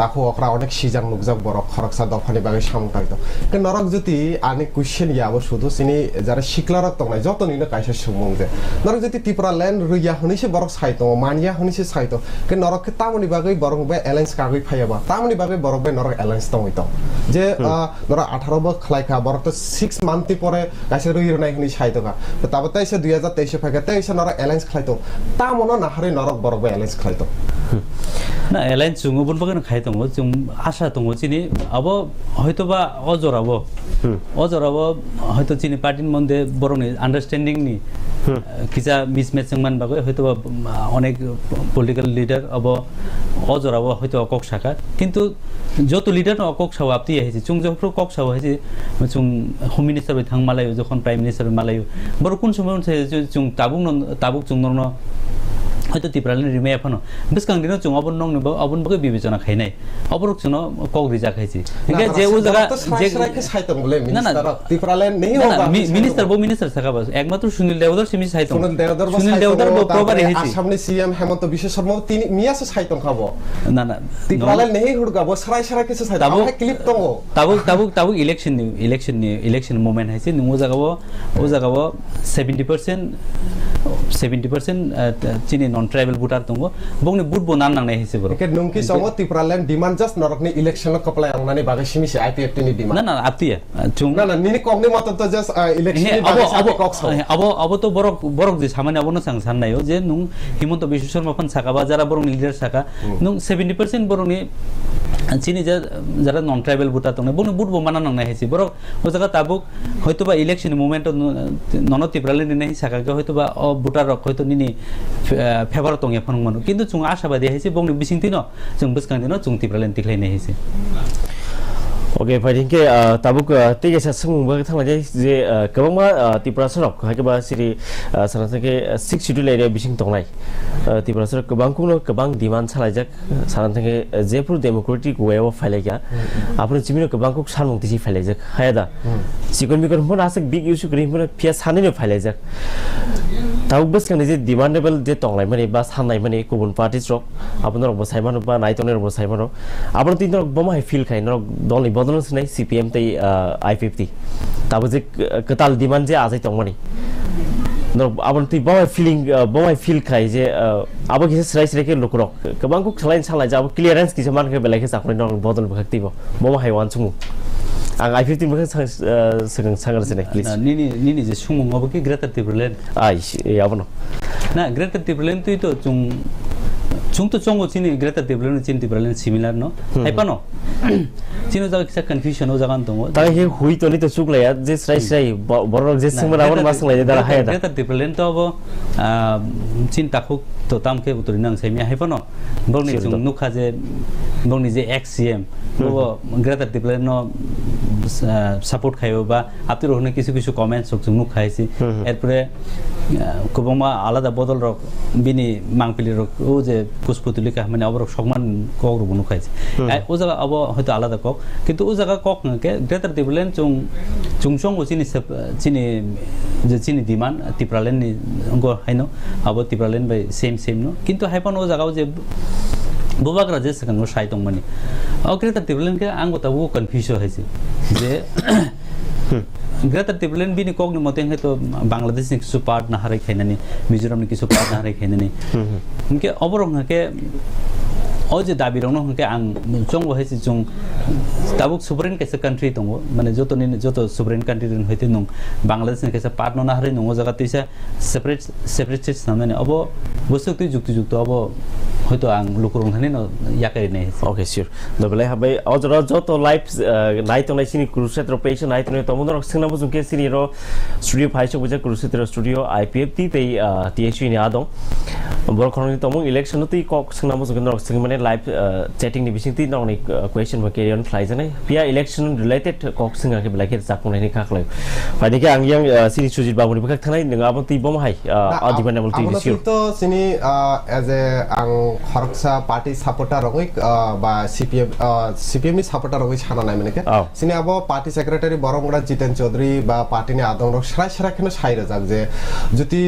ताखो अखरा अनेक सिजां नुकजाक बर खरकसा दफानि बागै सामथाय तो के नरक जुति आनि क्वेश्चन याबो सुदु सिनि जारा सिक्लारक तंनाय जतनिनो कायसे सुमुं जे नरक जुति त्रिपुरा ल्यान्ड रुया हनिसे बरक साइतो मानिया हनिसे साइतो के नरक के तामनि बागै बरं बे एलायन्स कागै फायाबा तामनि बागै बरक बे नरक एलायन्स तंइतो जे नरा 18 बक खलायखा बरक तो 6 मान्थि परे कायसे रुयरनाय हनि साइतोका ताबते 2023 फायगा तेइसे नरक एलायन्स खलायतो तामनो नाहारे नरक बरक बे एलायन्स खलायतो ना एलायन्स जों गुबुन बागै खायतंगो जों आशा दङ चिनि अब हयतोबा अजराबो हयतो चिनि पार्टीनि मध्य बरंनि आन्डारस्टैंडिंग नि किसा मिसमैच जों मान बागै हयतोबा अनेक पलिटिकल लिडार अब अजराबो हयतो अकक साका किन्तु যত লিডার অকক সাও আপতি আইছে চুং যখন কক সাও আইছে চুং হোম মিনিস্টার বাই থাং মালাयो যখন প্রাইম মিনিস্টার মালাयो বড় কোন সময় চুং তাবুক চুং নন হয়তো त्रिपुरानि रिमे एफानो बिसकां दिनो चुं अबन नंनो अबन बगे बिबेचना खायनाय अबरक चुनो कक रिजा खायछि इंगे जे उ जगह जे साइतंगले मिनिस्टर त्रिपुराले नहीं होगा मिनिस्टर साकाबा एकमात्र सुनील देवधर सिमि साइतंग सुनील देवधर बो प्रबार हेछि आसामनि सीएम हेमंत बिश्व शर्मा तिनि मियासो साइतंग खाबो ना त्रिपुराले नहीं होगा बो सराय केसे साइतंग आबो क्लिप दंगो ताबु इलेक्शन मोमेन्ट हायछि नु ओ जगाबो 70% चिनि नन ट्राइबल भोटार दंगो बंनि बुट बनान नांनाय हिसे बर के नंकि समो त्रिपुरालेन डिमान्ड जस्ट नरकनि इलेक्शन कप्लाय आंनानै बागै सिमिसे आईपीएफ नि डिमान्ड ना आप्तिया चुं ना निनि कमनि मत त जस्ट इलेक्शन अब तो बरक जे सामान्य अब न सांग साननायो जे नुं हिमंत बिश्व शर्मा फन साकाबा जरा बरंनि लिडार साका नुं 70% बरंनि चिनि जरा नन ट्राइबल भोटार दंने बंनि बुट बनान नांनाय हिसे बरक ओ जगा ताबुक हयतोबा इलेक्शन मोमेन्ट नन त्रिपुरालेन नि साकाके हयतोबा भोटार हयतो निनि फेभार तंगे फन मनो किन्तु चुं आशाबादी हाइसे बंनि बिसिंतिनो जों बिसकांदिनो चुं त्रिपुरालेन तिख्लायनाय हाइसे ओके फाइदिंके ताबुक तेगेसा सुमुंबा थांनाय जे गोबांबा त्रिपुरा सरक हायबा सिरि सानथाके 6 शेड्यूल एरिया बिसिं तंनाय त्रिपुरा सरक गोबां डिमान्ड सालायजाक सानथाके जेफोर डेमोक्रेटिक वे अफ फाइलायगा आपन जिमिनो गोबांखौ सानमुंतिसि फाइलायजाक हायादा सिगन बिगन फन आसे बिग इशू ग्रिमफोर फिया सानैनो फाइलायजाक ताबुक बसखांनि जे डिमान्डेबल जे तंलाय माने बा साननाय माने गुबुन पार्टी स्ट्रक आपन रक बसायमानो बा नायतनेर बसायमानो आपन तिन बमाय फिल खाय नरक दलनि बदलन सुनाय सीपीएम तै आई50 ताबु जे कताल डिमान्ड जे आजै तंमानि नरक आपन ति बमाय फिल खाय जे आबो किसे स्राय के लुकरक गोबांखौ खलाइन सालाय जाबो क्लियरेंस किसे मानके बेलायके साखनै नरक बदल बखतिबो बमाय वान सुमु आं आई50 बखै सांगारसिने प्लीज निनि जे सुमुंगाबो कि ग्रेटर त्रिपुरालेन याबनो ना ग्रेटर त्रिपुरालेन तो चुं तो चंगो चिनि ग्रेटर त्रिपुरालेन सिमिलार न हाइपानो चिनो जगा किसा कन्फ्यूजन हो जगान दंगो ता हे हुइ तनि तो सुगलाया जे स्राय बरक जे सिंगमा रावन मासंलाय दारा हायदा ग्रेटर त्रिपुरालेन तो अब चिन ताखौ तो तामके उतरि नां साइमि हाइपानो बंनि चुं नुखा जे बंनि जे एक्स सीएम वो ग्रेटर त्रिपुरालेन সাপোর্ট খাইও বা আতির হনে কিছু কিছু কমেন্টস যোং মুখ খাইছি এরপরে গোबांमा আলাদা বদল রক বিনি মাংপিলি রক ও যে পুষ্পতুলিকা মানে অবরক সম্মান কক রুবনু খাইছে ও জায়গা অব হয়তো আলাদা কক কিন্তু ও জায়গা কক নাকে গ্রেটার টিপ্রালেন চুংচং ও চিনি demand টিপ্রালেন ni ngo haino abo tipralen by same no kintu haipon o jagao je bobagra je second no sai tong mani greater tipralen ke ango ta wo confuse hoise je greater tipralen bini kogni moteng he to bangladesh ni kisu part na hare khainani mizoram ni kisu part na hare khainani ke oborong ke o je dabi rong no ke ang chong hoise jong tabuk sovereign kaisa country tongo mane joto sovereign country rin hoite nong bangladesh ni kaisa part no na hare nong jaga tuisa separate na mane abo bosu tu jukti abo hoito ang lukurong thani no yakari nei okay sure dobele habai ojora joto live night on sini kurukshetra patient night no tomonor singna bujung ke sini ro studio phaisho buja kurukshetra studio IPFT tei TSU ni adong bor khoroni tomong election no tei kok singna bujung no sing mane live chatting ni bising ti nong ni question ma carry on fly jane pia election related kok singa ke belakir jakung ni khaklai phani ke ang yang sini sujit babu ni bakak thanai nang abon ti bom hai adiban amul ti sure to sini as a ang খরকসা party supporter রঙই বা CPM নি supporter রঙই ছানা নাই মানে সিনি আবো party secretary বরমগড়া জিতেন চৌধুরী বা party নি আদং রক সারা কেন সাইরে যাক যে যদি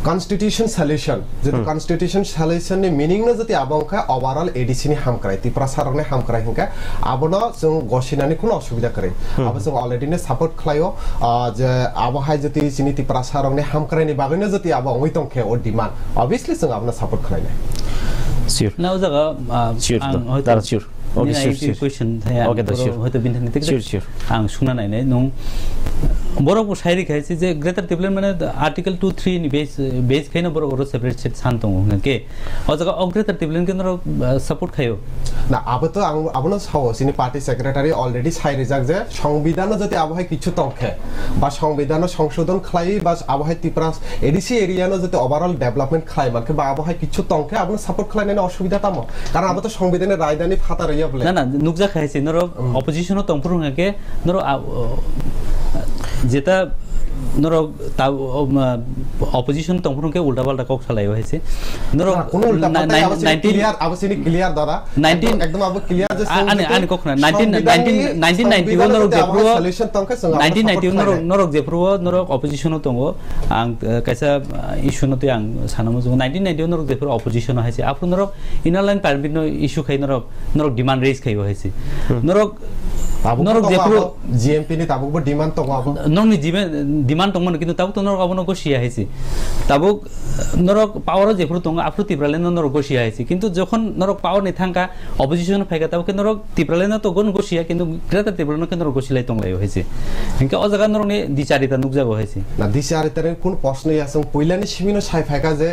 কনস্টিটিউশন সলিউশন নি মিনিং না যদি আবংখা ওভারঅল এডিসি নি হামক্রাই ত্রিপুরা সারংনে হামক্রাই হিংকা আবনো जों গসিনানি কোনো অসুবিধা করে আবো जों অলরেডি নে সাপোর্ট খাইও যে আবহাই যদি সিনি ত্রিপুরা সারংনে হামক্রাইনি বাগৈনো যদি আবো ওই তংখে ও ডিমান্ড অবভিয়াসলি जों আবনা সাপোর্ট খাইনা sure now jaga sure that's sure okay sure question okay that's sure hoyto binthani tik sure ang suna nai nei nong borok shairi khaisi je greater tipulen mane article 2-3 ni base khaina borok ro separate set santong ke o jaga greater tipulen ke noro support khayo না আবো তো আবনো Sao সিনি party secretary already সাইরে যাক যে সংবিধান যদি আবহাই কিছু তংখে বা সংবিধান সংশোধন খাই বা আবহাই ত্রিপুরা এডিসি এরিয়ানো যদি ওভারঅল ডেভেলপমেন্ট খাই মানে বা আবহাই কিছু তংখে আপনি সাপোর্ট খাই না অসুবিধা তাম কারণ আবো তো সংবিধানের রাজধানী ফাতা রইয়া বলে না নুকজা খাইছে নরো অপোজিশন তংপুরুঙাকে নরো যেটা নরো অপোজিশন তংপুরুঙকে উল্টা পাল্টা কক চালাইও হইছে নরো কোন উল্টা পাল্টা ক্লিয়ার আবসিনি ক্লিয়ার দাদা 19 একদম আবো ক্লিয়ার যে আনি কক না 1991 নরো জেপ্রো সলিউশন তংকে 1991 নরো জেপ্রো নরো অপোজিশন তংগো আং কাইসা ইস্যু নতে আং সানামু 1991 নরো জেপ্রো অপোজিশন হইছে আপু narrow inner line permit issue খাই নরো ডিমান্ড রেজ খাইও হইছে নরো নরক জেপ্রো জিএমপি নি তাবুক ডিমান্ড তংগো আবো নরনি ডিমান্ড তংমন কিন্তু তাবুক তো নরক আবনো গসিয়া হইছে তাবুক নরক পাওয়ার জেপ্রো তংগো আফ্রু তিপ্রালেন নরক গসিয়া হইছে কিন্তু যখন নরক পাওয়ার নি থাকা অপোজিশন ফাইকা তাবুক নরক তিপ্রালেন তো গন গসিয়া কিন্তু গ্রেটার তিপ্রালেন কে নরক গসিলাই তংলাই হইছে হিংকা অ জায়গা নরনি দিচারিতা নুকজাগো হইছে না দিচারিতার কোন প্রশ্নই আছে পয়লানি সিমিনো সাই ফাইকা যে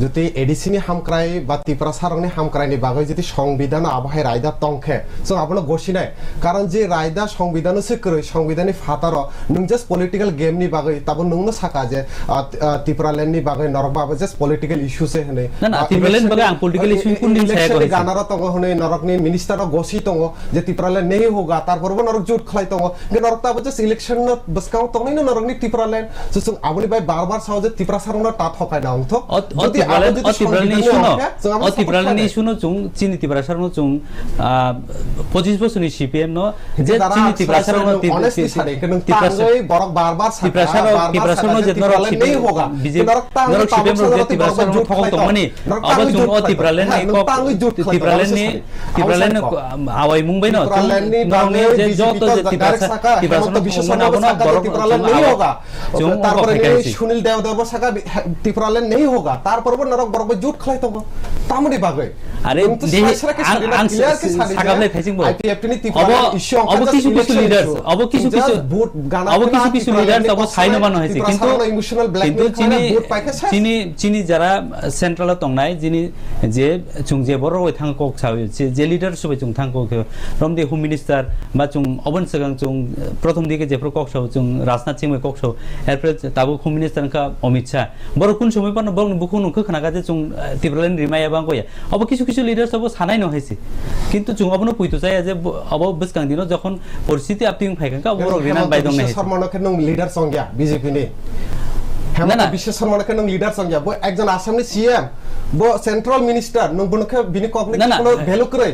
যদি এডিসি নি হামক্রাই বা ত্রিপুরা সারংনি হামক্রাইনি বাগৈ যদি সংবিধান আবহাই রায়দা তংখে সো আপনো গসিনাই কারণ যে রায়দা সংবিধান সে করে সংবিধানি ফাতার নং জাস্ট পলিটিক্যাল গেম নি বাগৈ তাবো নংনো সাকা যে ত্রিপুরালেন নি বাগৈ নরক বাগৈ জাস্ট পলিটিক্যাল ইস্যু সে হনে না ত্রিপুরালেন বাগৈ আং পলিটিক্যাল ইস্যু কোন দিন ছায়া করে গানারা তং হনে নরক নি মিনিস্টার গসি তং যে ত্রিপুরালেন নেই হোগা তারপর নরক জোট খলাই তং গে নরক তাবো জাস্ট ইলেকশন ন বসকাও তং নি নরক নি ত্রিপুরালেন সো আপনি ভাই বারবার সাও যে ত্রিপুরা সারংনা টা ঠকাই না অংথ যদি ত্রিপুরালেন ইস্যু ন চুং চিনি ত্রিপুরা সারং চুং 25 বছর নি সিপিএম ন যে চিনি ত্রিপুরা সারং অনেস্টলি সারে কিন্তু তাঙ্গই বরক বারবার ত্রিপুরা সারং যে নরক নেই হোগা বিজেপি নরক সিপিএম র ত্রিপুরা সারং ঠকাও তংমনি আবা চুং ত্রিপুরালেন নি ত্রিপুরালেন আওয়াই মুম্বাই ন নরনে যে যত যে ত্রিপুরা সারং বিশ্বসম্মান আবনা বরক ত্রিপুরালেন নেই হোগা তারপরে সুনীল দেব সাকা ত্রিপুরালেন নেই হোগা তারপর নরক বরক জুট খলাই তং তামনি বাগৈ আরে আং সাগাবলে খাইছিং বল আইপিএফটি নি ত্রিপুরা ইস্যু অব কিছু লিডার্স অব কিছু লিডার্স অব সাইনো বানো হইছে কিন্তু চিনি যারা সেন্ট্রাল তংনাই যিনি যে চুং যে বড় ওই থাং কক সাউ যে লিডার সবাই চুং থাং কক রমদে হোম মিনিস্টার বা চুং অবন সগাং চুং প্রথম দিকে যে কক সাউ চুং রাজনাথ সিং কক সাউ এরপরে তাবু হোম মিনিস্টার কা অমিত শাহ বড় কোন সময় পান বং বুকুন খখানা যে চুং ত্রিপুরালেন রিমায়া বাং কয়া অব কিছু লিডার্স অব সানাই ন হইছে কিন্তু চুং অবন পুইতো চাই যে অব বসকাং দিন যখন পরিস্থিতি আপনি ফাইকা বড় রিনান বাই দং নাই শর্মানকে নং লিডার সংজ্ঞা বিজেপি নি হেমন্ত বিশ্ব শর্মানকে নং লিডার সংজ্ঞা বো একজন আসামনি সিএম বো সেন্ট্রাল মিনিস্টার নং বনকে বিনি কগনি কোনো ভ্যালু করে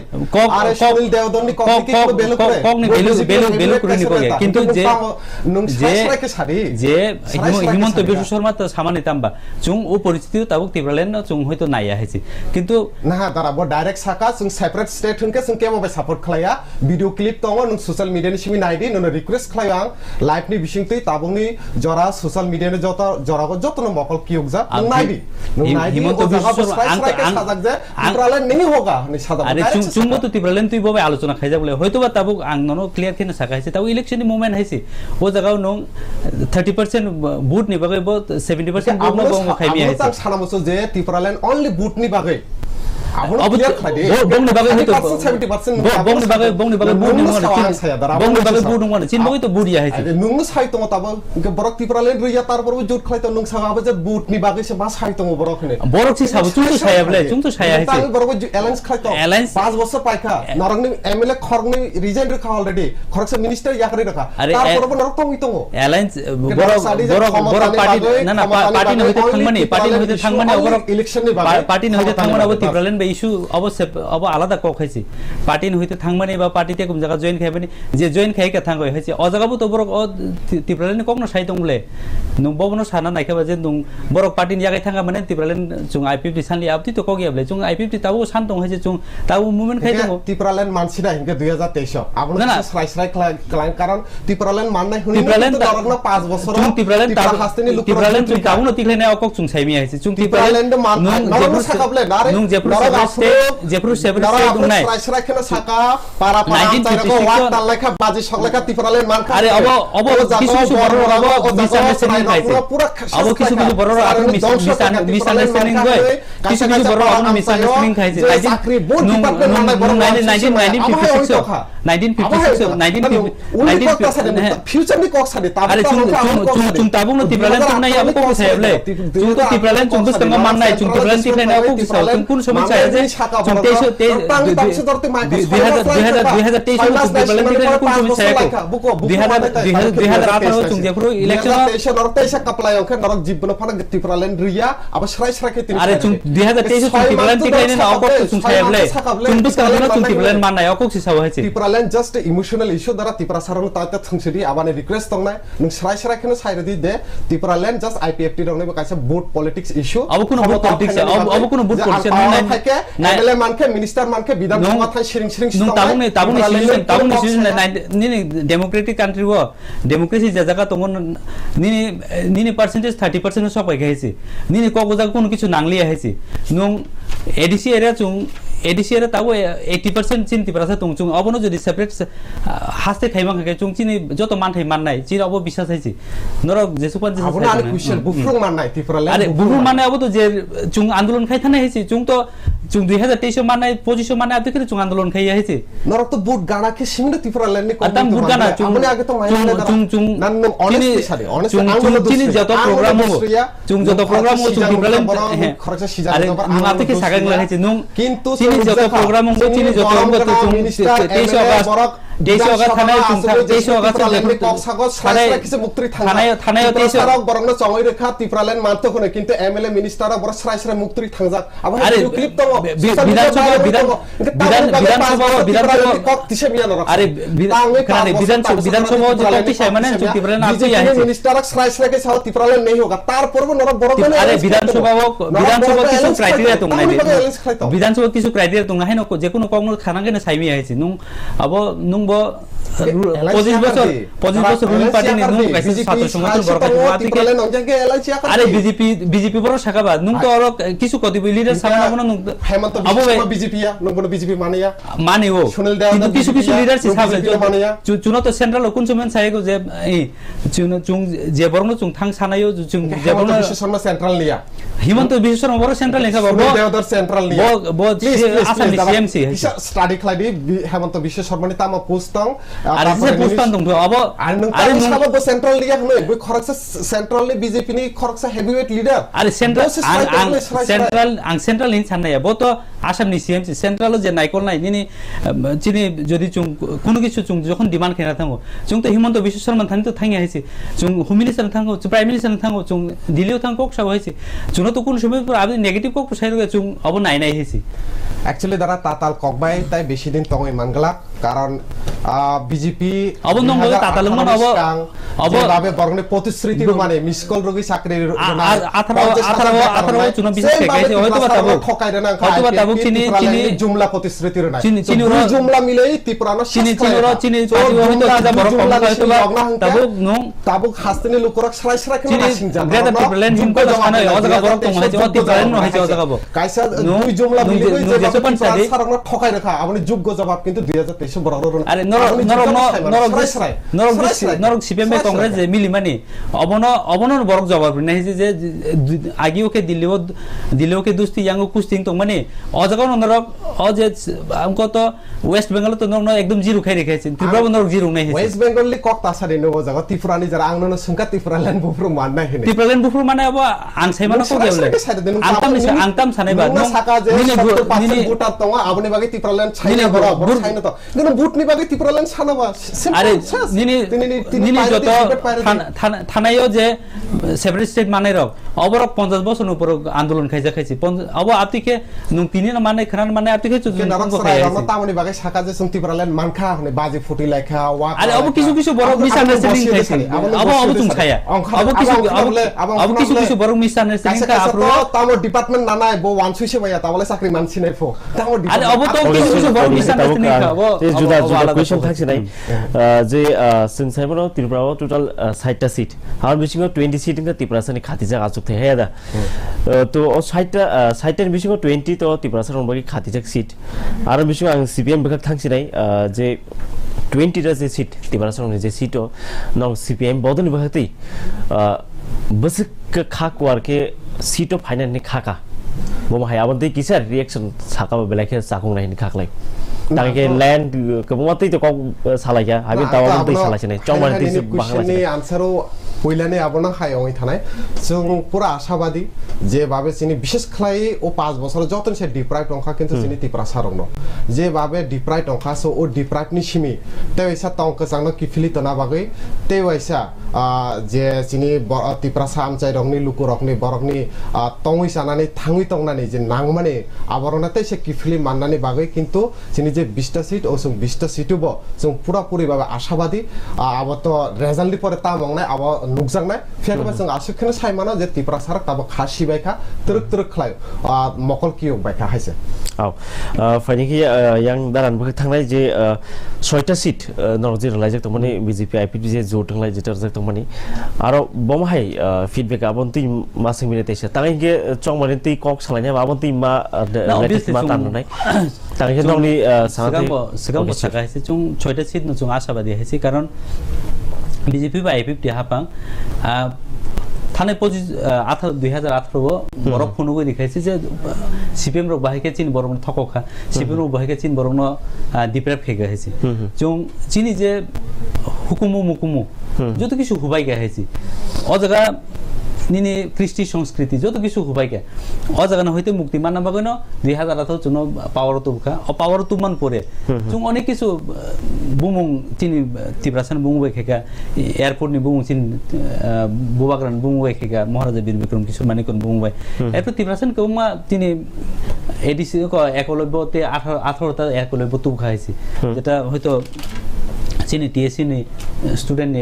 আর সুনীল দেওদন্নি কগনি কোনো ভ্যালু করে কগনি ভ্যালু করে নি কগে কিন্তু যে নং সাইকে সারি যে হিমন্ত বিশ্ব শর্মা তো সামানি তাম্বা চুং ও পরিস্থিতি তাবুক তিব্রালেন চুং হয়তো নাইয়া হইছে কিন্তু না দারা বো ডাইরেক্ট সাকা চুং সেপারেট স্টেট হনকে চুং কেমো বাই সাপোর্ট খালায়া ভিডিও ক্লিপ দङ নং সোশ্যাল মিডিয়া नि सिमि नायदि ननो रिक्वेस्ट खालायो आं लाइभ नि बिसिंति ताबुंनि जरा सोशल मिडिया नि जत जरागो जतनो मकल कियुक जा नों नायदि हिमন্ত বিশ্ব শর্মা साजाक जे तिब्रालेन नहीं होगा नि सादा अरे चुंबो तो तिब्रालेन तुइ बबे आलोचना खाइ जा बोले हयतो बा ताबुक आं ननो क्लियर केन साखाइसे ताबु इलेक्शन नि मोमेन्ट हाइसे ओ जगाव नों 30% वोट नि बागै बो 70% वोट न बो खाइबि हाइसे आं सानामसो जे तिब्रालेन ओनली वोट नि बागै बंगनि बागै हयतो बंगनि बागै बुट नङा चिन बगै तो बुडिया हाइसे नों साइ दङ ताबो बरक तिब्रालेन रिया तार बरबो जुट खाइतो नों सागाबो जे बुट नि बागै से बा साइ दङ बरकने बरक सि साबो चुं तो साया बले चुं तो साया हाइसे ताबो बरबो एलायन्स खाइतो एलायन्स 5 वर्ष पाइखा नरंगनि एमएलए खरगनि रिजाइन रखा अलरेडी खरगसे मिनिस्टर याकरि रखा तार बरबो नरक तंगि दङ एलायन्स बरक पार्टी ना पार्टी न होइते थांगमानि अबर इलेक्शन नि बागै पार्टी न होइते थांगमानि अब तिब्रालेन इश्यू अब आलादा क खाइছে पार्टी न होइते थांगमानि बा पार्टीते कुम जगह जॉइन खाइबनि जे जॉइन खाइ का थांगय हाइছে अ जगाबो तो बरक तिब्रालेन कखनो साइ दंले नं बबनो साना नायखाबा जे नं बरक पार्टी नि जागाय थांगा माने तिब्रालेन जों आईपीपी सानलि आपति तो कगियाबले जों आईपीपी ताबो सान दं हाइছে जों ताबो मुभमेन्ट खाइ दं तिब्रालेन मानसिना हिंगे 2023 आबनो स्राइ क्लाइन कारण तिब्रालेन माननाय हुनि तिब्रालेन दरगना 5 बছर जों तिब्रालेन ताबो हास्तेनि लुक तिब्रालेन जों ताबो तिखलेनाय अकक जों साइमि हाइছে जों तिब्रालेन मान नरगना साकाबले नारे नं जेफ्रु सेब्रे दुंनाय रायसरायखनो साका पारा जायगाखौ वाट दाललेखा बाजि सकलेखा तिब्रालेन मानखा अरे अब किसु बरो मिसअन्डरस्टैंडिंग खाइছে अब किसु बरो आरो मिसअन्डरस्टैंडिंग गय किसु बरो आरो मिसअन्डरस्टैंडिंग खाइছে चाकरी बोर्ड डिपार्टमेंट माननाय बरो 1956 फ्यूचर नि कक सादे अरे चुं ताबु न तिब्रालेन तुंनाय अब को सायबले चुं तो तिब्रालेन चुं तो संग माननाय चुं तिब्रालेन तिखलेनाय अब को साय चुं कुन समय साय जे 2023 इमोशनल इश्यू द्वारा तिब्रा सारन ताता थंसरि आबाने रिक्वेस्ट दंनाय नों स्राय स्रायखनो सायरदि दे तिब्रालेन जस्ट आईपीएफटी दंनाय कासे बोट पॉलिटिक्स इश्यू अब कुनो बोट पॉलिटिक्स अब कुनो बोट पॉलिटिक्स नाय एमएलए मानके मिनिस्टर मानके विधान सभा थाय सिरिं ताबुनि सिजन नि डेमोक्रेटिक कंट्री वो डेमोक्रेसी जगह तो नि परसेंटेज 30% सब गाइছে नि कगो जगह कोनो किछु नांगलिया हाइছে नं ADC area चुं ADC area Tabo 80% चिन तिब्रासा तुं चुं अबनो जदि सेपरेट हास्ते खाइमा खाय चुं चिनि जतो मानथाय माननाय चिर अब बिश्वास हाइছে नरक जेसुपान जे अबनो आरो क्वेश्चन बुफ्रुं माननाय तिब्रालेन अरे बुफ्रुं माननाय अब तो जे चुं आंदोलन खाइ थानाय हाइছে चुं 2023 माननाय पोजिशन माननाय अब तो चुं आंदोलन खाइ हाइছে नरक तो बुट गाना के सिंगनो तिब्रालेन नि कम बुट गाना हमने आगे तो चुं नन ऑनेस्टली सादे ऑनेस्ट चिनि जतो प्रोग्राम हो चुं जतो प्रोग्राम हो चुं तिब्रालेन खरचा सिजा अरे माते के सागां लाइছে नं किंतु चिनि जतो प्रोग्राम हो चिनि जतो अंग तो चुं 23 अगस्त 23 अगस्त थानाय चुं 23 अगस्त कक्सागत साराय किसे मुक्ति थानाय 23 अगस्त बरंनो चंगै रेखा तिब्रालेन मानतो होनो किंतु एमएलए मिनिस्टर बर स्राय स्राय मुक्ति थांजा अब क्लिप दङ विधानसभा कक तिसे बिया नरक अरे विधानसभा जो कक्ति साय माने चुं तिब्रालेन आजै आइছে मिनिस्टर स्राय स्राय के साथ तिब्रालेन नहीं होगा तार पूर्व नरक बरगने अरे विधानसभा किछु क्राइटेरिया दङ नाय विधानसभा किछु क्राइटेरिया दङ हाय न जे कोनो कगनो खानांगेन साइमि आइছে नं अब नं 25 বছর রুলিং পার্টি নি নুং কাইছে ছাত্র সংগঠন বরকাত तिब्रालेन अंजंगे एलआईसी अरे बीजेपी बरो शाखाबा नुं तो और किछु कदिबो लिडार सामना बनो नुं हेमंत बिश्व बीजेपी या नुं बनो बीजेपी मानेया मानेओ सुनील देव किछु लिडार साबले मानेया चुनो तो सेंट्रल कुन समय सायगो जे चुं जे बरनो चुं थांग सानायो चुं जे बरनो विश्व शर्मा सेंट्रल लिया हिमंत विश्व शर्मा बरो सेंट्रल लेखा बो सेंट्रल लिया बो आसाम सीएमसी स्टडी खलाइदि हेमंत विश्व शर्मा नि तामा पोस्ट পোস্টং Ada saya puspan dong tuh, apa? আর নং তাই সাবা বো সেন্ট্রাল লিগা হলো বই খরকসা সেন্ট্রালি বিজেপি নি খরকসা heavyweight leader Ada central ini sana ya, boto asam ni CMC central je naikol nai ini cini jadi cung kuno kisu cung jokon demand kena thango cung to Himanta Biswa Sarma thani to thangi haisi cung home minister thango prime minister thango cung dilio thang kok sab haisi chung to kuno সময় পর abi negative kok sai roge chung abo nai nai haisi actually দ্বারা তাতাল ককবাই তাই বেশি দিন তঙ্গই মানগলা কারণ BJP of নঙ্গ তাতাল মন of যেভাবে বরংনি প্রতিশ্রুতি মানে মিসকল রোগী চাকরির আঠারো চুন বিশেষ কেছে হয়তো বাতাবো ঠকাই না হয়তো বাতাবো চিনি জুমলা প্রতিশ্রুতির না চিনি জুমলা মিলেই ত্রিপুরানো চিনি হয়তো যা বড় কম হয়তো তাবো নং তাবো হাসতেনি লোকরা সরাই সরাই কেন আসিং জান গ্রেটার ত্রিপুরাল্যান্ড হিমকো জানা অজাগা বড় কম হইছে ত্রিপুরাল্যান্ড হইছে অজাগা বড় কাইসা দুই জুমলা মিলেই যে সারংনা ঠকাই রাখা আপনি যোগ্য জবাব কিন্তু 2023 বড় আরে নরক সিপিএম কংগ্রেস যে মিলিমানি অবনর বড় জবাব নাই যে আগিওকে দিল্লিওকে দুস্তি ইয়াঙ্গো কুস্তিং তো মানে অজাগা নরক অ যে আমকো তো ওয়েস্ট বেঙ্গল তো নরক একদম জিরো খাই রেখেছে ত্রিপুরা নরক জিরো নাই ওয়েস্ট বেঙ্গল কক তাসারে নো জাগা ত্রিপুরানি যারা আংনন সংকা ত্রিপুরাল্যান্ড বুফরু মান নাই হেনে ত্রিপুরাল্যান্ড বুফরু মানে अब आंसाय मानो को गेले आंताम सानै बा नो साका जे 70% ভোটার তো আপনি বাগে ত্রিপুরাল্যান্ড ছাইনা বড় ছাইনা তো কিন্তু ভোটনি বাগে ত্রিপুরাল্যান্ড ছানাবা আরে নিনি যত থানায়ও যে সেপারেট স্টেট মানে রক অবর 50 বছর উপর আন্দোলন খাইছে অব আতিকে নুন তিনি না মানে খান মানে আতিকে তামনি বাগে সাকা যে ত্রিপুরাল্যান্ড মানখা হনে বাজি ফুটি লেখা ওয়া আরে অব কিছু বড় মিসআন্ডারস্ট্যান্ডিং খাইছে অব তুম খায়া অব কিছু বড় মিসআন্ডারস্ট্যান্ডিং কা আপরো তামো ডিপার্টমেন্ট না নাই বো ওয়ান সুইসে ভাইয়া তাহলে চাকরি মানছি নাই ফো তামো আরে অব তো কিছু বড় মিসআন্ডারস্ট্যান্ডিং কা এই জুদা কোয়েশ্চন থাকছে নাই যে সিনসাইমনো ত্রিপুরা টোটাল 60টা সিট আর বিশিঙ্গ 20 সিট ইনকা ত্রিপুরা সানি খাতি জায়গা আচুক থে হেদা তো 60টার বিশিঙ্গ 20 তো ত্রিপুরা সান বাকি খাতি জাক সিট আর বিশিঙ্গ আং সিপিএম বেকাক থাকছে নাই যে 20টা যে সিট ত্রিপুরা সান যে সিটও নং সিপিএম বদনি বাহাতি বসক খাকওয়ারকে সিটও ফাইনালি খাকা মম হাই আবন্তে কিসার রিঅ্যাকশন সাকাবা বেলাকে সাকুং নাইনি খাকলাই তাকে ল্যান্ড কমমাতেই তো কম সালাইয়া আমি তাও আবন্তে সালাইছে নাই চমারতে বাংলাদেশে আনসারও পয়লানে আবনা হাই ওই থানায় जों পুরা আশাবাদী যেভাবে চিনি বিশেষ খাই ও 5 বছর যতন সে ডিপ্রাইভ টংখা কিন্তু চিনি ত্রিপুরা সারংনো যেভাবে ডিপ্রাইভ টংখা সো ও ডিপ্রাইভ নি সিমি তেইসা টংক জাংনো কিফিলি তনা বাগৈ তেইসা যে চিনি ত্রিপুরা সামচাই রংনি লুকু রংনি বরকনি টংই জানানি থাঙ্গি টংনানি যে নাংমানে আবরণাতে সে কিফিলি মাননানি বাগৈ কিন্তু চিনি যে 20টা সিট ও 20টা সিটুব जों পুরাপুরি ভাবে আশাবাদী আবত রেজাল্ট পরে তা মংনাই আব নুকজাंनाय फेरबा जों आसुखने साइमाना जे ত্রিপুরা सारक ताबो खासि बायखा तुरुक खलाय मकल कियो बायखा हायसे औ फाइनली यां दारान बख थांनाय जे 6टा सीट नरजि रलायजक तमनि बीजेपी आईपीडी जे जोटंलाय जेटर जक तमनि आरो बमहाय फीडबैक आबन्ति मासिं मिनेतेसे तांगे चंगमनि ति कक सालायना आबन्ति मा मा ताननाय तांगे नंनि सिगां बसागायसे जों 6टा सीट न जों आशाबादी हायसे कारण বিজেপি বা আইপিএফটি হাপাং থানে 2018 বড় ফোন করে দেখাইছে যে সিপিএম রক বাহিকে চিন বড় থকখা সিপিএম রক বাহিকে চিন বড় ডিপ্রাইভ খেগে হয়েছে जों চিনি যে হুকুমু মুকুমু যত কিছু হুবাই গাইছে অ জায়গা নিনি কৃষ্টি সংস্কৃতি যত কিছু হুবাই গে অ জায়গা না হইতে মুক্তি মান নাবাগন 2018 জন্য পাওয়ার তুবখা অ পাওয়ার তুমান পরে जों অনেক কিছু বুমুং চিনি ত্রিপুরাসান বুমুবাই খেগা এয়ারপোর্ট নি বুমুং চিন বুবাগ্রান বুমুবাই খেগা মহারাজা বীর বিক্রম কিশোর মানিকন বুমুবাই এরপর ত্রিপুরাসান কমা তিনি এডিসি একলব্যতে 18টা একলব্য তুবখা হইছে যেটা হয়তো চিনি টিএসসি নি স্টুডেন্ট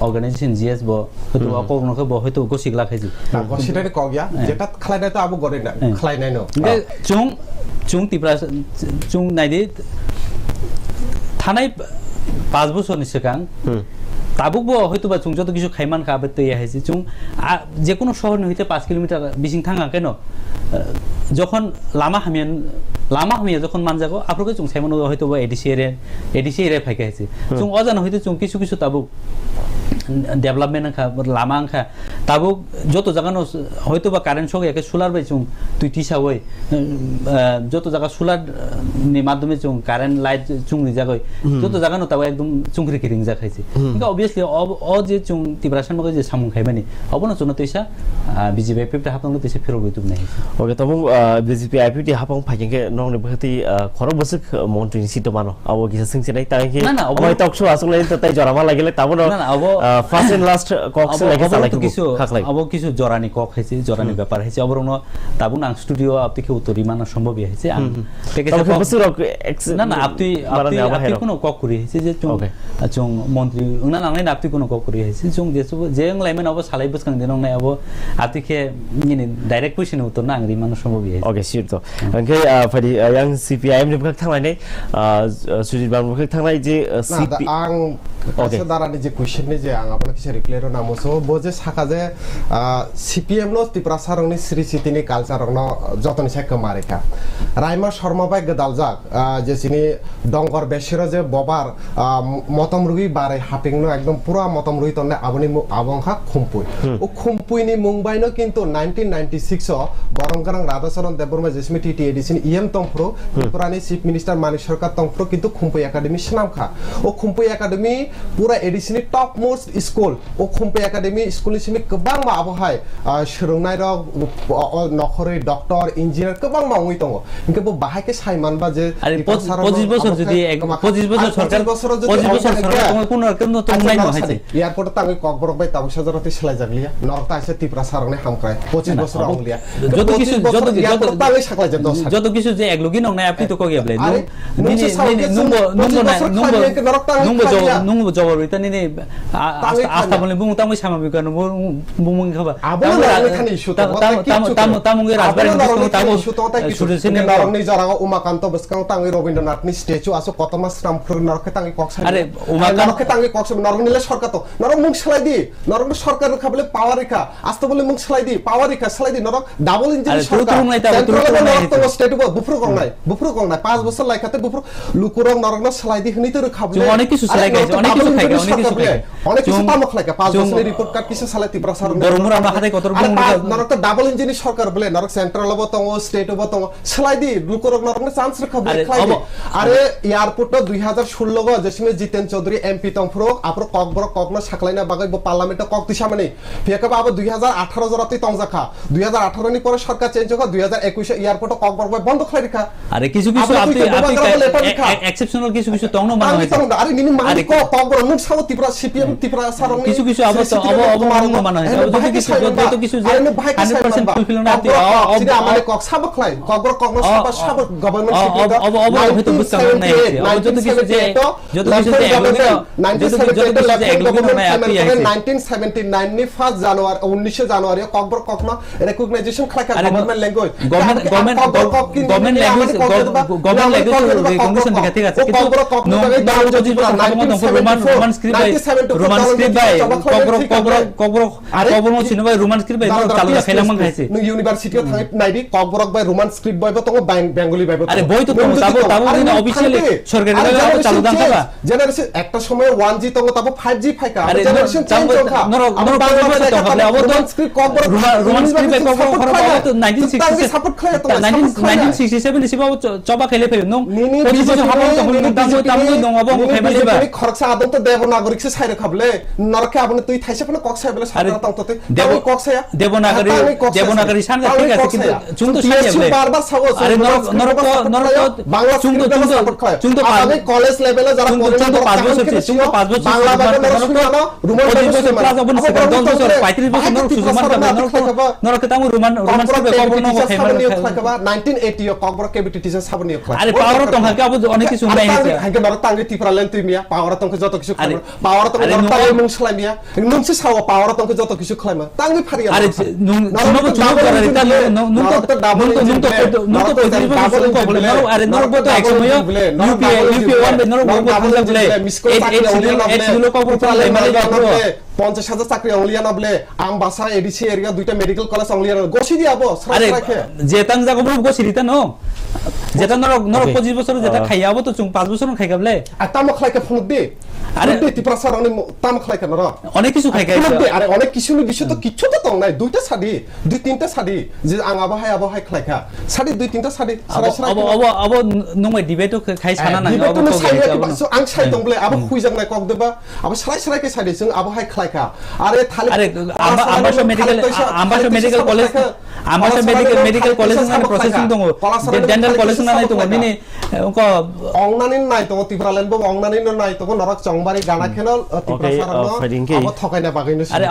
অর্গানাইজেশন জিএস ব হয়তো অকরনকে ব হয়তো গসিক লাখাইছি গসিটারে কগিয়া যেটা খালাইনা তো আবু গরে না খালাইনাই নো जों ত্রিপুরা जों নাইদে থানায় 5 বছরनि सिगां তাবুকবো হয়তো বা जों যত কিছু খাইমান খাবেতে ইয়াইছি जों যে কোনো শহর হইতে 5 কিলোমিটার বিসিং থাঙ্গা কেন যখন লামা হামিয়া যখন মানজাগো আপনাকে जों সাইমন হয়তো বা এডিসি এরিয়া ফাইকাইছি जों অজানা হইতে जों কিছু তাবুক डेभलपमेन्ट खा लामा खा তাবো যত জায়গানো হয়তো বা কারেন্ট সঙ্গে একে সোলার বাই চুং তুই টিসা হই যত জায়গা সোলার নি মাধ্যমে চুং কারেন্ট লাইট চুংনি জায়গায় যত জায়গানো তাবো একদম চুংরি কিরিং যা খাইছে কিন্তু অবভিয়াসলি অ যে চুং তিব্রাসান মগে যে সামুং খাইবানি অবনা জন্য তৈসা বিজেপি আইপিএফ হাফাং তৈসা ফেরো গইতুম নাই ওকে তবু বিজেপি আইপিএফ হাফাং ফাইকে নং বখতি খরব বসক মন্ত্রী সিট মানো আবো কিসা সিংসে নাই তাই কি ওই টকশো আসলে তাই জরামা লাগিলে তাবো ফার্স্ট এন্ড লাস্ট কক্স লাগে চালাই কিছু আবো কিছু জরানি কক খাইছে জরানি ব্যাপার হইছে অবরনো তাবো নাং স্টুডিও আপনি কি উত্তরি মানা সম্ভব হইছে না না আপনি কোনো কক করি হইছে যে চুং মন্ত্রী না নাংলাই আপনি কোনো কক করি হইছে চুং যে লাইমেন অব সালাই বসকাং দিন নাই অব আপনি কে নিনি ডাইরেক্ট কোশ্চেন উত্তর না আংরি মানা সম্ভব হইছে ওকে শিওর তো ওকে ফাদি yang CPIM ni bukak thang lai ne Sujit Bang bukak thang lai je CP ang kaisa darani je question ni je ang apna kisa reclaim na moso boje saka je CPM no Tripura sarong ni Sri Siti ni culture no jotoni sai kamare ka Raima Sharma bai gedaljak je sini dongkor besiro je bobar motomrugi bare haping no ekdom pura motomrugi tonne aboni abongha khumpui o khumpui ni Mumbai no kintu 1996 o Borongkarang Radhasaran Deborma Jesmi TTADC ni EM Tongpro Tripurani Chief Minister Manik Sarkar Tongpro kintu Khumpui Academy Snamkha o Khumpui Academy pura edisi ni top most school o Khumpui Academy school ni sini kebang ma abohai shurungnai rok nokhori doctor engineer kebang ma ongui tongo inke bo bahai ke saiman ba je 25 বছর যদি 25 বছর সরকার 25 বছর সরকার কোন কোন তো নাই ন হইছে এয়ারপোর্ট তাঙ্গি ককবরক বাই তাবু সাজারতি সেলাই জাগলিয়া নরতা আইছে ত্রিপুরা সারনে হামক্রায় 25 বছর আংলিয়া যত কিছু যত তাঙ্গি সাকলাই যে যত কিছু যে একলগি নং নাই আপনি তো কই গেবলে নুঙ্গো জবর এটা নি আস্তা বলে বুং তামই সামাবিক কারণ বুং খাবা তামুঙ্গে রাজবাড়ি তামু সুরেশনে নরংনি জারাঙ্গ উমাকান্ত বসকাং তাঙ্গি রবীন্দ্রনাথনি স্ট্যাচু আসো কতমাস রামপুর নরকে তাঙ্গি কক্সা আরে উমাকান্ত তাঙ্গি কক্সা নরংনিলে সরকার তো নরং মুখ সেলাই দি নরং সরকার খাবলে পাওয়ার রেখা আস্তে বলে মুখ সেলাই দি পাওয়ার রেখা সেলাই দি নরং ডাবল ইঞ্জিন সরকার স্টেট বুফরু কং নাই 5 বছর লাইখাতে বুফরু লুকুরং নরং সেলাই দি হনি তো খাবলে অনেক কিছু সেলাই গাইছে অনেক কিছু খাইছে অনেক কিছু তামক লাগে 5 বছরের রিপোর্ট কার্ড কিছু সেলাই ত্রিপুরা সার বরমুর আমরা হাতে কত রকম নরং তো ডাবল ইঞ্জিন সরকার বলে নরং সেন্ট্রাল হবো তো স্টেট হবো তো সেলাই দি লুকুরং নরং চান্স রাখবে খাইবে আরে এয়ারপোর্ট 2016 গো জেসিমে জিতেন চৌধুরী এমপি তংফ্রক আপর ককবর ককনা সাকলাইনা বাগাই পার্লামেন্টে কক দিশামানি ফেকাবা আব 2018 জরাতি তংজাখা 2018 নি পরে সরকার চেঞ্জ হওয়া 2021 এয়ারপোর্ট ককবর বন্ধ খাই রেখা আরে কিছু কিছু আপনি এক্সেপশনাল কিছু কিছু তংন মানা হইছে আরে নিনি মানি ককবর মুখ সাও ত্রিপুরা সিপিএম ত্রিপুরা সারং কিছু কিছু অবমানন মানা হইছে যত কিছু যে 100% ফুলফিল না আপনি আমাদের কক সাব খাই ককবর ককনা সাব গভর্নমেন্ট সিপিএম হয়তো বুঝতে নাই যত কিছু যে জানুয়ারি ককবর ককনা রেকগনাইজেশন খাকা government language government language recognition ঠিক আছে কিন্তু রোমান স্ক্রিপ্ট বাই ককবর ছিল বাই রোমান স্ক্রিপ্ট বাই চালু খাইলাম খাইছে ইউনিভার্সিটি থাই নাইডি ককবর বাই রোমান স্ক্রিপ্ট বাই তো বেঙ্গলি বাই আরে বই তো তাবো অফিশিয়ালি সরকারি চালু দান পাবা জেনারেশন একটা সময় 1G তো তাবো 5G ফাইকা জেনারেশন চেঞ্জ হওয়া নর বাংলা তো হবে অবদান স্ক্রিপ্ট ককবর রোমান স্ক্রিপ্ট বাই ককবর খরব তো 1967 সাপোর্ট খায় তো 1967 সিবাও চবা খেলে ফেল নো 25 বছর হাবো তো হল তামু দং অবং খাইবালে বা খরচা আদম তো দেব নাগরিক সে সাইরে খাবলে নরকে আপনি তুই থাইছে ফলে কক্সাই বলে সারা তংততে দেব কক্সায়া দেবনাগরী সান ঠিক আছে কিন্তু চুন তো সাইয়াবলে বারবার সাবো আরে নর বাংলা চুন তো আমি কলেজ লেভেলে যারা চুন তো 5 বছর চুন তো 5 বছর বাংলা রোমান বছর প্লাস অবন সেকেন্ড 10 বছর 35 বছর নর সুজমান নরকে তামু রোমান স্ক্রিপ্ট ককবর নো খাইবা 1980 ককবর কেবিটি টিচার সাবনি খাই আরে পাওয়ার তো হাকে আবো অনেক কিছু নাই আছে হাকে নর তাঙ্গে ত্রিপুরা লেন তুই মিয়া পাওয়ার তো যত কিছু খাই পাওয়ার তো নর মুং ছলাই মিয়া নুমসে সাও পাওয়ার তো যত কিছু খাইমা তাঙ্গে ফারি আরে নুনো চুনো করে রিতা নুনো তো 35 বছর বলে আরে নর তো এক সময় ইউপি 1 নর বলে এই গুলো কবর পালে মানে 50,000 চাকরি অংলিয়া না বলে আম বাসা এডিসি এরিয়া দুইটা মেডিকেল কলেজ অংলিয়া গোছি দিয়াবো আরে যেতাং জাগো গোছি দিতা নো যেটা নর 25 বছর যেটা খাইয়াবো তো 5 বছর খাইগাবলে আর তামো খাইকে ফোন দি আরে ত্রিপুরা সার অনেক তাম খাই কেন অনেক কিছু খাই আরে অনেক কিছু বিষয় তো কিছু তো তং নাই দুইটা সাদি দুই তিনটা সাদি যে আং আবহাই খাইখা সাদি দুই তিনটা সাদি সারাই সারাই अब नंबाय डिबेट खाइ साना नाङो डिबेट नो साइ आं साइ दंब्ले अब खुइजां नाय कक देबा अब साराय के साइड जों आबहाय खाइखा आरे थाले अरे आम्बासो मेडिकल कॉलेज मेडिकल कॉलेज नानै प्रोसेसिंग दङ डेन्टल कॉलेज नानै दङ मिनि अंको अंगनानि नाय दङ टिप्रालेन बो अंगनानि नाय दङ नरक चंबारी गाना खेनल टिप्रा सारनो अब थकायना बागैनो अरे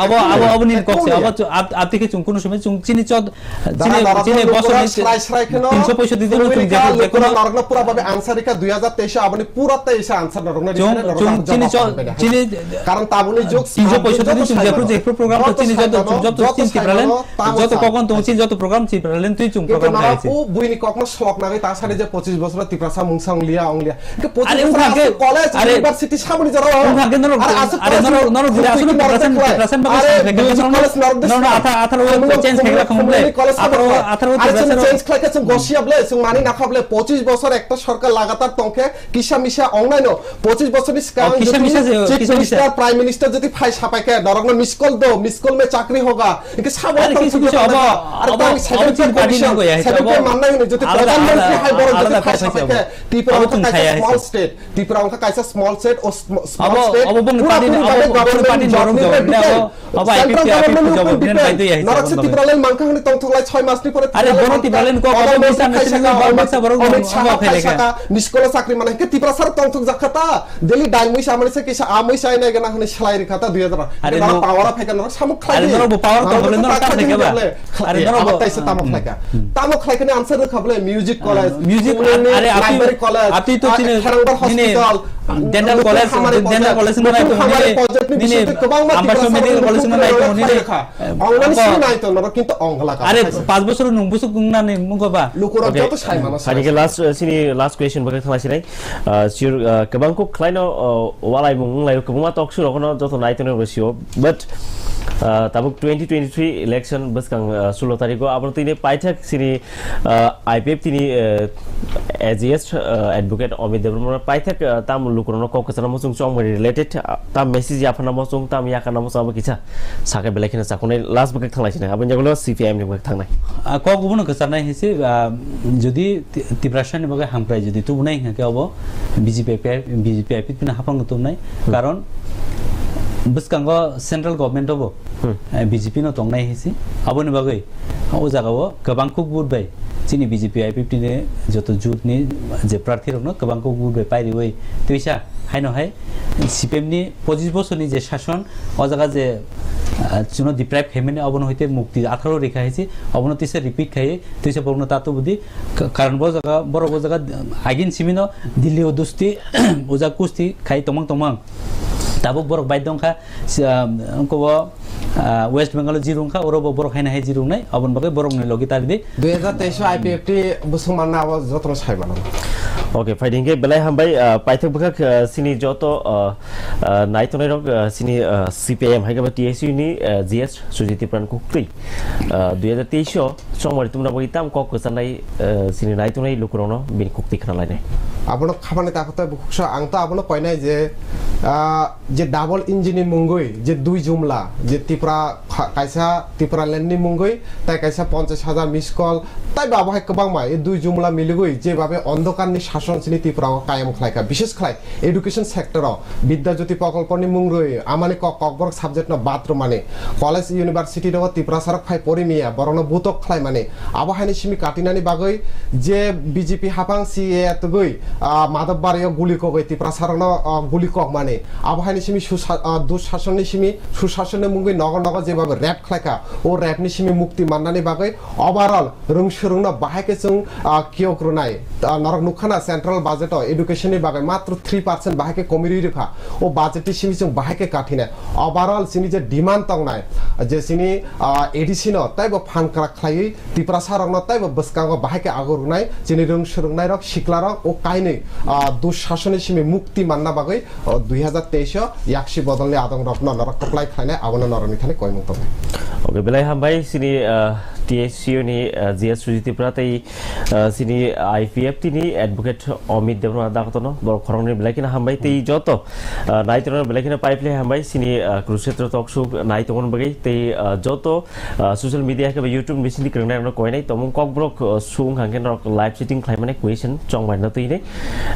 अब नि कक्से अब आपतिके चुं कुनो समय चुं चिनि बसर साराय खेनो 365 दिन चुं देखो नरक पूरा भाबे आंसर का 2023 आबनि पूरा 23 आंसर नरक चिनि कारण ताबुनि जोक 365 दिन चुं जेफ्रो प्रोग्राम तो चिनि जत चिन टिप्रालेन जत ककन दङ चिन जत प्रोग्राम टिप्रालेन तुइ चुं प्रोग्राम खाइছে ও বুইনি ককনো শক নাগে তা সারি যে 25 বছর ত্রিপুরা মুংসাং লিয়া অংলিয়া কে 25 বছর কলেজ ইউনিভার্সিটি সামনে যারা আরে নর ঘুরে আসলে টিপ্রাসেন বাগে আথার চেঞ্জ খেলা কমলে আথার চেঞ্জ খেলাকে গসিয়াবলে সুং মানি না খাবলে 25 বছর একটা সরকার লাগাতার তংকে কিসা মিশা অংনাইনো 25 বছরনি স্ক্যাম কিসা মিশা प्राइम मिनिस्टर যদি ফাই ছাপাই কে দরগন মিসকল দো মিসকল মে চাকরি होगा इनके सब কিছু अब सेक्रेटरी कमिशन सेक्रेटरी मानना ही नहीं जो प्रधानमंत्री हाई बोरो जो फाई ছাপাই কে त्रिपुरा का स्मॉल स्टेट त्रिपुरा का कैसा स्मॉल स्टेट और स्मॉल स्टेट अब बंग पार्टी अब आईपीपी जब दिन बाय दय है नरक से त्रिपुरालेन मानका हनि तंथलाय 6 मासनि परे अरे बोनो त्रिपुरालेन को मिसा बरो खाइसा मिस्कल चाकरी माने के त्रिपुरा सर तंथक जाखता दिल्ली डाइमुइ सामने से किसा आमुइ साइना गना हनि सलाय रिखाता 2000 अरे पावर फाइका नरक सामुक खाइ अरे नरक पावर तो बोले नरक का देखेबा अरे नरक ताइसे तामुक खाइका आंसर खबले म्यूजिक कॉलेज म्यूजिक अरे प्राइमरी कॉलेज আপনি তো हॉस्पिटल डेंटल कॉलेज নাই তো নিনে আম্বাসো মেডিকেল কলেজ নাই তো নিনে অংলানি সিং নাই তো নরক কিন্তু অংলা আরে 5 বছর 9 বছর গুংনানি মুগবা লুকুরা যত সাই মানস সানিকে লাস্ট क्वेश्चन বকে থামাইছিনাই সিউর गोबांखौ ख्लाइनो वालाय मुंलाय गोबां टक सुर खनो जत नायतनो रसियो बट ताबुक 2023 इलेक्शन बसकां 16 तारिखो आबो तिने पाइथाक सिनि आईपीएफ तिनि एजीएस एडवोकेट अमित देवरमन पाइथाक ताम लुकुरनो ककसना मसुं चंग रिलेटेड ताम मेसेज याफना मसुं ताम याकाना मसुं आबो किसा साके बेलेखिना साखने लास्ट बके थांलायसिना आबो जगलो सीपीएम नि बके थांनाय क गुबुन कसानाय हिसे যদি ত্রিপুরাশানি বগে হামপ্রাই যদি তুবনাই হাকে अब बीजेपी आईपी पिना हाफांग तुमनाय कारण बसकांगो सेंट्रल गवर्नमेंट अब बीजेपी नो तंगनाय हिसे आबोनि बागै ओ जागाव गोबां खुब बुरबाय चिनि बीजेपी आईपी ने जत जुथनि जे प्रार्थी रनो गोबां खुब बुरबाय पाइरिवै तैसा हायनो हाय सीपीएम नि 25 বছরनि जे शासन ओ जागा जे चुनो डिप्राइव हेमेने अबन होइते मुक्ति 18 रेखा हिसे अबन तिसे रिपीट खाय तिसे बगनो तातो बुद्धि कारण बो जगह आगिन सिमिनो दिल्ली ओ दुस्ती ओजा कुस्ती खाय तमंग ताबुक बरक बायदंखा अंको वेस्ट बेंगल जिरुंखा और बरक हायना हाय जिरुंनाय अबन बगे बरकनि लगी तारिदे 2023 आईपीएफटी बुसुमानना अब जतन साइबानो ओके फाइटिंग के बेलाय हमबाय पाइथक बखा सिनि जतो नाइतनै रक सिनि सीपीएम हायगा टीएसयू नि जीएस सुजिति प्राण कुक्ति 2023 समरि तुमना बगिताम कक सनाय सिनि नाइतनै लुकुरनो बिन कुक्ति खनालायनाय आपन खाबाने ताकत बुखसा आंता आपन कयनाय जे डाबल इंजिन मुंगै जे दुई जुमला जे त्रिपुरा कायसा त्रिपुरा लेन्डनि मुंगै ताय कायसा 50000 मिस कल ताय बाबाय गोबां मा ए दुई जुमला मिलगै जे भाबे अंधकारनि शासन सिनि त्रिपुरा कायम खलायका विशेष खलाय एडुकेशन सेक्टराव विद्याज्योति प्रकल्पनि मुंगै आमाने ककबरक सब्जेक्ट न बाथरूम माने कलेज यूनिवर्सिटी रो त्रिपुरा सरक फाय परिमिया बरनो बुतक खलाय माने आबाहानि सिमि काटिनानि बागै जे बीजेपी हाफां सीए तगै माधव बारियाव गुली कगै त्रिपुरा सरनो गुली कक माने आबाहानि सिमि दुशासननि सिमि सुशासननि मुंगै नगर नगर जेबाबो रैप खलायका ओ रैपनि सिमि मुक्ति माननानि बागै ओवरऑल रोंसुरुंना बाहायके जों कियक्रनाय नरक नुखाना सेंट्रल बजेट एडुकेशननि बागै मात्र 3% बाहायके कमिरि रेखा ओ बजेटनि सिमि जों बाहायके काटिना ओवरऑल सिनि जे डिमांड तंगनाय जे सिनि एडिशन ताइबो फानक्रा खलायै त्रिपुरा सरनो ताइबो बसकांगो बाहायके आगरुनाय जिनि रोंसुरुंनाय रक सिक्लारक ओ कायनै दुशासननि सिमि मुक्ति मानना बागै 2023 याक्षी बदलले आदं रत्न नरक कप्लाय खायनाय आबन नरनि थाने कयमु ओके बेलाय हामबाय सिनि TSU ni GS Sujiti Pratai sini IPFT ni advocate Omid Devra Daktono bor khorong ni belakina hambai tei joto naitron belakina pipeline hambai sini Kurukshetra talk show naiton bagai tei joto social media ke YouTube bisini kerana no koinai tomung kok brok sung hangken rok live chatting climate question chong bai na tei ne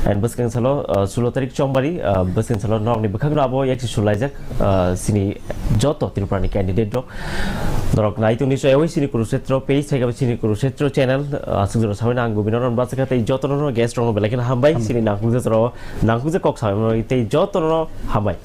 and baskan salo 16 tarik chong bari baskan salo nok ni bakhang rabo yak sulajak sini joto Tripurani candidate dok dorok naiton ni soyawi sini Kurukshetra page sai ka sini Kurukshetra channel asung sawi nang gubinoron basaka tei joto no guest rong belakina hambai sini nangkuje kok sawi tei joto no hambai